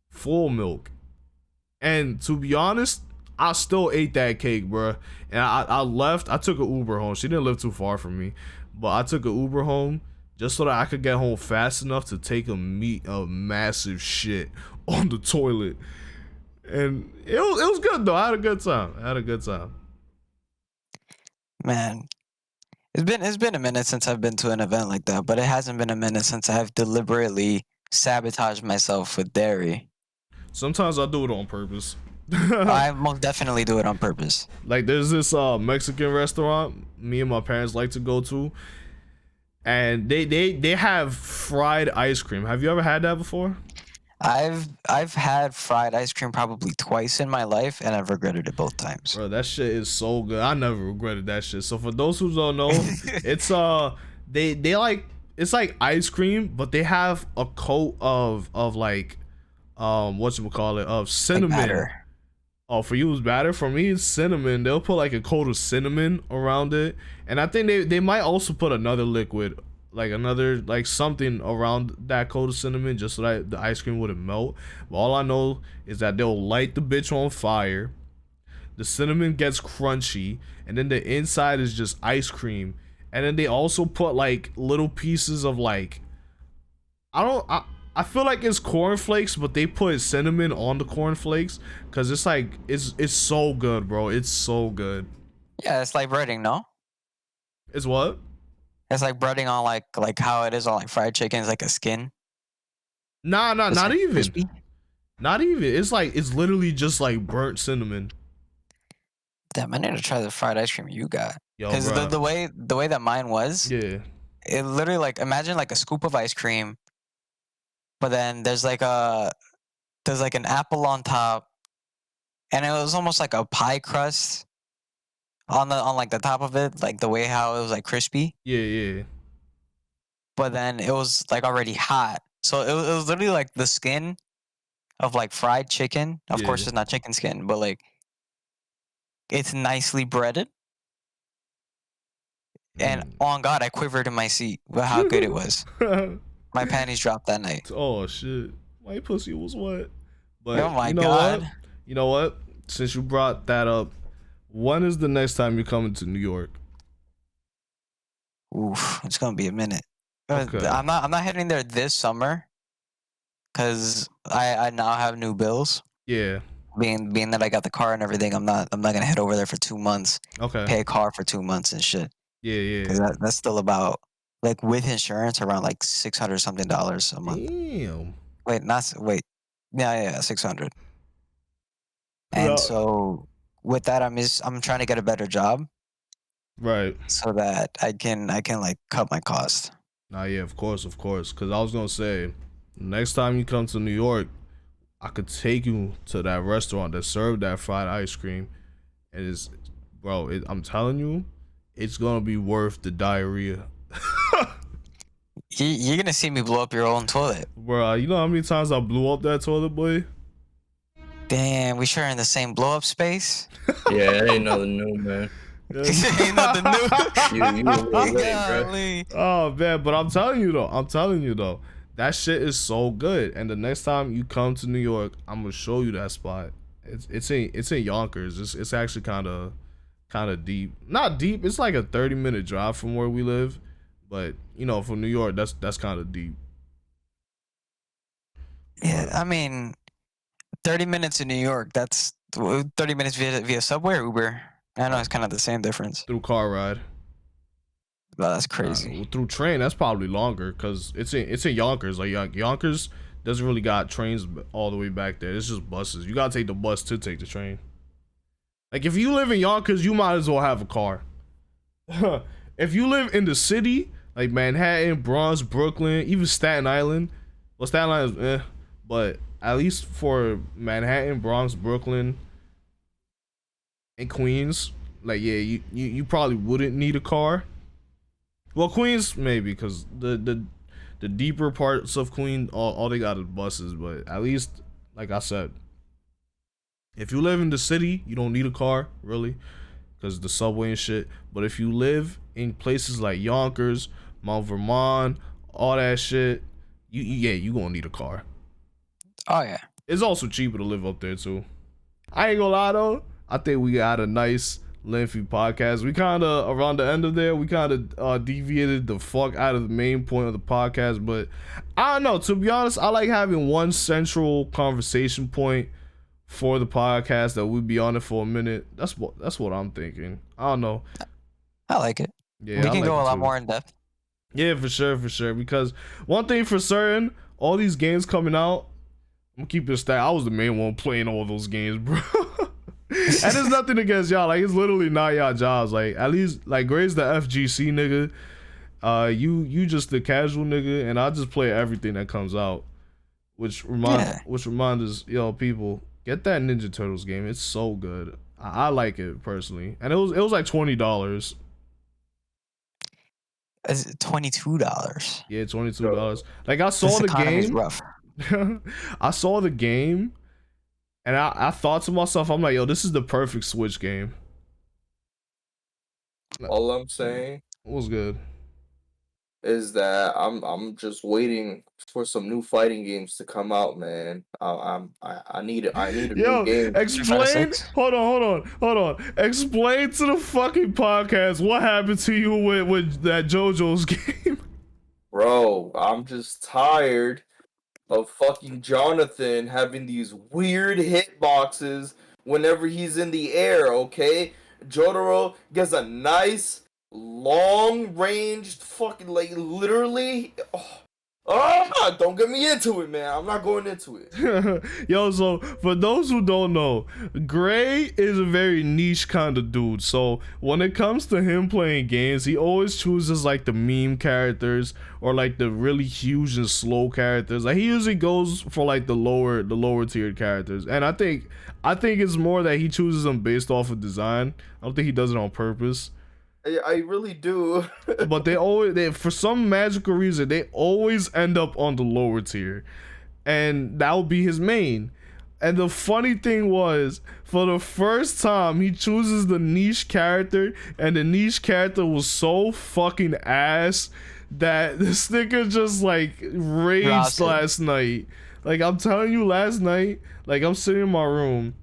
full milk. And to be honest, I still ate that cake, bro. And I left. I took an Uber home. She didn't live too far from me, but I took an Uber home just so that I could get home fast enough to take a massive shit on the toilet. And it was good though. I had a good time. Man, it's been a minute since I've been to an event like that, but it hasn't been a minute since I've deliberately sabotaged myself with dairy. Sometimes I do it on purpose. I most definitely do it on purpose. Like, there's this Mexican restaurant me and my parents like to go to, and they have fried ice cream. Have you ever had that before? I've had fried ice cream probably twice in my life, and I've regretted it both times. Bro, that shit is so good. I never regretted that shit. So for those who don't know, it's they like, it's like ice cream, but they have a coat of like whatchamacallit, of cinnamon. Like batter. Oh, for you it's batter. For me it's cinnamon. They'll put like a coat of cinnamon around it, and I think they might also put another liquid, like another, like something around that coat of cinnamon, just so that the ice cream wouldn't melt. But all I know is that they'll light the bitch on fire. The cinnamon gets crunchy, and then the inside is just ice cream. And then they also put like little pieces of like, I feel like it's cornflakes, but they put cinnamon on the cornflakes because it's like it's so good, bro. It's so good. Yeah, it's like breading, no? It's what? It's like breading on like how it is on like fried chicken. It's like a skin. Nah, It's not like even. crispy. Not even. It's like, it's literally just like burnt cinnamon. Damn, I need to try the fried ice cream you got. Yo, Because bro. the way that mine was, Yeah. it literally, like, imagine like a scoop of ice cream, but then there's like an apple on top, and it was almost like a pie crust on like the top of it, like the way how it was like crispy, Yeah. but then it was like already hot. So it was literally like the skin of like fried chicken. Of course, Yeah. it's not chicken skin, but like it's nicely breaded. And on God, I quivered in my seat with how good it was. My panties dropped that night. Oh shit. My pussy was wet. But Oh my you know God. what? You know what? Since you brought that up, when is the next time you're coming to New York? Oof, it's gonna be a minute. Okay. I'm not heading there this summer, cause I now have new bills. Yeah. Being that I got the car and everything, I'm not gonna head over there for 2 months. Okay. Pay a car for 2 months and shit. Yeah. Cause that's still about, like, with insurance, around like $600 something a month. Damn. Wait. Yeah, 600. And Yeah. so with that, I'm trying to get a better job. Right. so that I can like cut my cost. Nah, yeah, of course. Because I was gonna say, next time you come to New York, I could take you to that restaurant that served that fried ice cream, and I'm telling you, it's gonna be worth the diarrhea. You're gonna see me blow up your own toilet. Bro, you know how many times I blew up that toilet, boy? Damn, we sharing the same blow up space. Yeah, it ain't nothing new, man. Ain't nothing new. You a little late, bro. Golly. Oh man, but I'm telling you though, that shit is so good. And the next time you come to New York, I'm gonna show you that spot. It's in Yonkers. It's actually kind of deep. Not deep. It's like a 30-minute drive from where we live, but you know, from New York, that's kind of deep. Yeah, I mean, 30 minutes in New York. That's 30 minutes via subway or Uber. I know it's kind of the same difference. Through car ride. But that's crazy. Through train, that's probably longer because it's in Yonkers. Like Yonkers doesn't really got trains all the way back there. It's just buses. You gotta take the bus to take the train. Like if you live in Yonkers, you might as well have a car. If you live in the city, like Manhattan, Bronx, Brooklyn, even Staten Island. Well, Staten Island is but at least for Manhattan, Bronx, Brooklyn, and Queens, like yeah, you probably wouldn't need a car. Well, Queens maybe because the deeper parts of Queens, all they got is buses. But at least, like I said, if you live in the city, you don't need a car really, because the subway and shit. But if you live in places like Yonkers, Mount Vermont, all that shit, you gonna need a car. Oh yeah. It's also cheaper to live up there too. I ain't gonna lie though, I think we got a nice lengthy podcast. We kind of around the end of there, we kind of deviated the fuck out of the main point of the podcast. But I don't know. To be honest, I like having one central conversation point for the podcast that we'd be on it for a minute. That's what I'm thinking. I don't know. I like it. Yeah, We I can like go it a lot too. more in depth. Yeah, for sure. Because one thing for certain, all these games coming out, I'm gonna keep it stat. I was the main one playing all those games, bro. And there's nothing against y'all. Like it's literally not y'all jobs. Like at least like Gray's the FGC nigga. You just the casual nigga, and I just play everything that comes out. Which reminds us, yo, people, get that Ninja Turtles game. It's so good. I like it personally, and it was like $20. Is it $22? Yeah, $22. Like I saw This the economy is game. rough. I saw the game, and I thought to myself, I'm like, yo, this is the perfect Switch game. All I'm saying It was good. is that I'm just waiting for some new fighting games to come out, man. I need a Yo, new game. explain. 6? Hold on. Explain to the fucking podcast what happened to you with that JoJo's game. Bro, I'm just tired of fucking Jonathan having these weird hitboxes whenever he's in the air, okay? Jotaro gets a nice, long-ranged fucking, like, literally... don't get me into it, man. I'm not going into it. Yo, so for those who don't know, Gray is a very niche kind of dude. So when it comes to him playing games, he always chooses like the meme characters or like the really huge and slow characters. Like he usually goes for like the lower tiered characters. And I think it's more that he chooses them based off of design. I don't think he does it on purpose. I really do. But they for some magical reason they always end up on the lower tier, and that would be his main. And the funny thing was, for the first time he chooses the niche character, and the niche character was so fucking ass that this nigga just like raged last night. Like I'm telling you, last night, like I'm sitting in my room,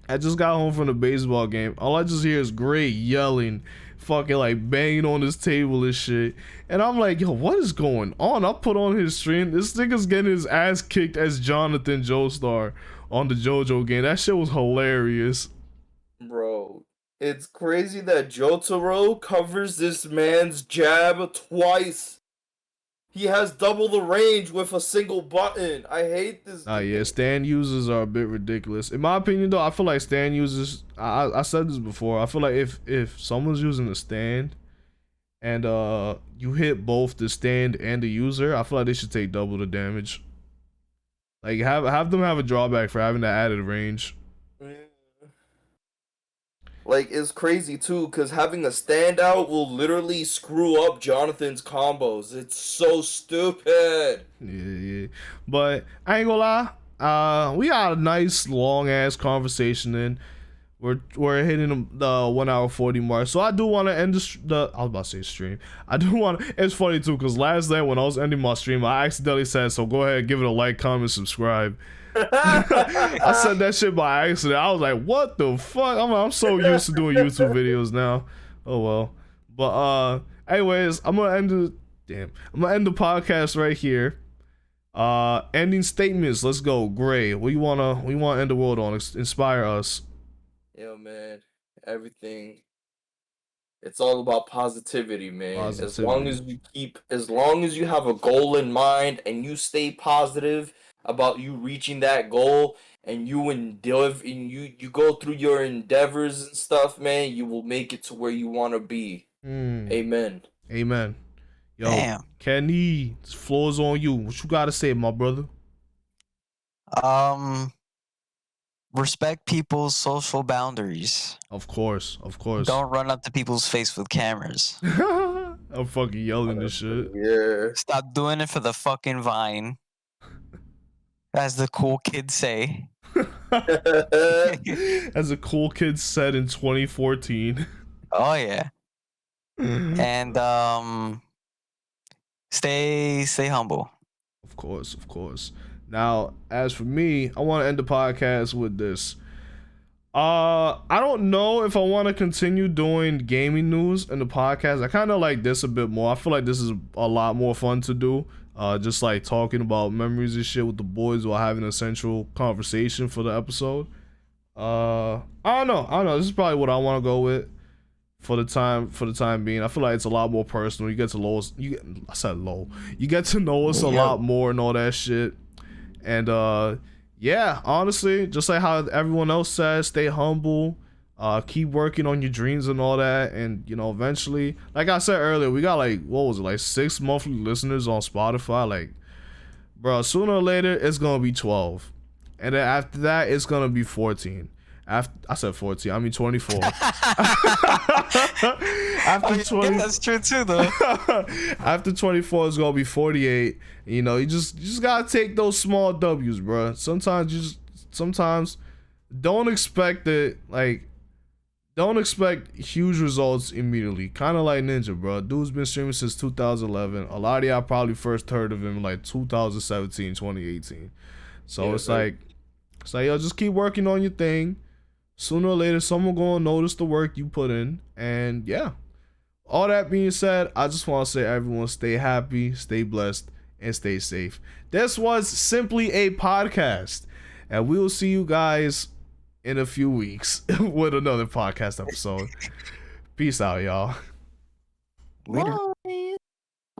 I just got home from the baseball game. All I just hear is Gray yelling, fucking like banging on his table and shit. And I'm like, yo, what is going on? I put on his stream. This nigga's getting his ass kicked as Jonathan Joestar on the JoJo game. That shit was hilarious. Bro, it's crazy that Jotaro covers this man's jab twice. He has double the range with a single button. I hate this. Yeah, stand users are a bit ridiculous. In my opinion, though, I feel like stand users. I said this before. I feel like if someone's using a stand and you hit both the stand and the user, I feel like they should take double the damage. Like have them have a drawback for having that added range. Like, it's crazy too, because having a standout will literally screw up Jonathan's combos. It's so stupid. Yeah. But I ain't gonna lie. We got a nice long ass conversation in. We're hitting the 1 hour 40 mark. So I do want to end I was about to say stream. I do want to. It's funny too, because last night when I was ending my stream, I accidentally said, so go ahead, give it a like, comment, subscribe. I said that shit by accident. I was like, what the fuck? I'm so used to doing YouTube videos now. Oh well. But anyways, I'm gonna end the podcast right here. Ending statements. Let's go. Gray. What you wanna end the world on? Inspire us. Yo, man, everything. It's all about positivity, man. As long as you have a goal in mind and you stay positive about you reaching that goal, and you go through your endeavors and stuff, man, you will make it to where you want to be. Amen. Amen. Yo, Damn. Kenny, this floor's on you. What you gotta say, my brother? Respect people's social boundaries. Of course. Don't run up to people's face with cameras. I'm fucking yelling this shit. Yeah. Stop doing it for the fucking Vine. As the cool kids say. As a cool kid said in 2014. Oh yeah. And stay humble. Of course. Now, as for me, I want to end the podcast with this. I don't know if I want to continue doing gaming news in the podcast. I kind of like this a bit more. I feel like this is a lot more fun to do. Just like talking about memories and shit with the boys while having a central conversation for the episode. I don't know. This is probably what I want to go with for the time being. I feel like it's a lot more personal. You get to know us. You get to know us a lot more and all that shit. And yeah, honestly, just like how everyone else says, stay humble, keep working on your dreams and all that, and eventually, like I said earlier, we got like 6 monthly listeners on Spotify. Like, bro, sooner or later it's gonna be 12, and then after that it's gonna be 14. I said 14, I mean 24. After 20, that's true too, though. After 24 it's gonna be 48. You just gotta take those small W's, bro. Sometimes don't expect huge results immediately. Kind of like Ninja, bro. Dude's been streaming since 2011. A lot of y'all probably first heard of him like 2017, 2018. So yeah, it's like yo, just keep working on your thing. Sooner or later, someone gonna notice the work you put in. And yeah, all that being said, I just want to say everyone stay happy, stay blessed, and stay safe. This was Simply a Podcast, and we will see you guys in a few weeks with another podcast episode. Peace out, y'all. Later.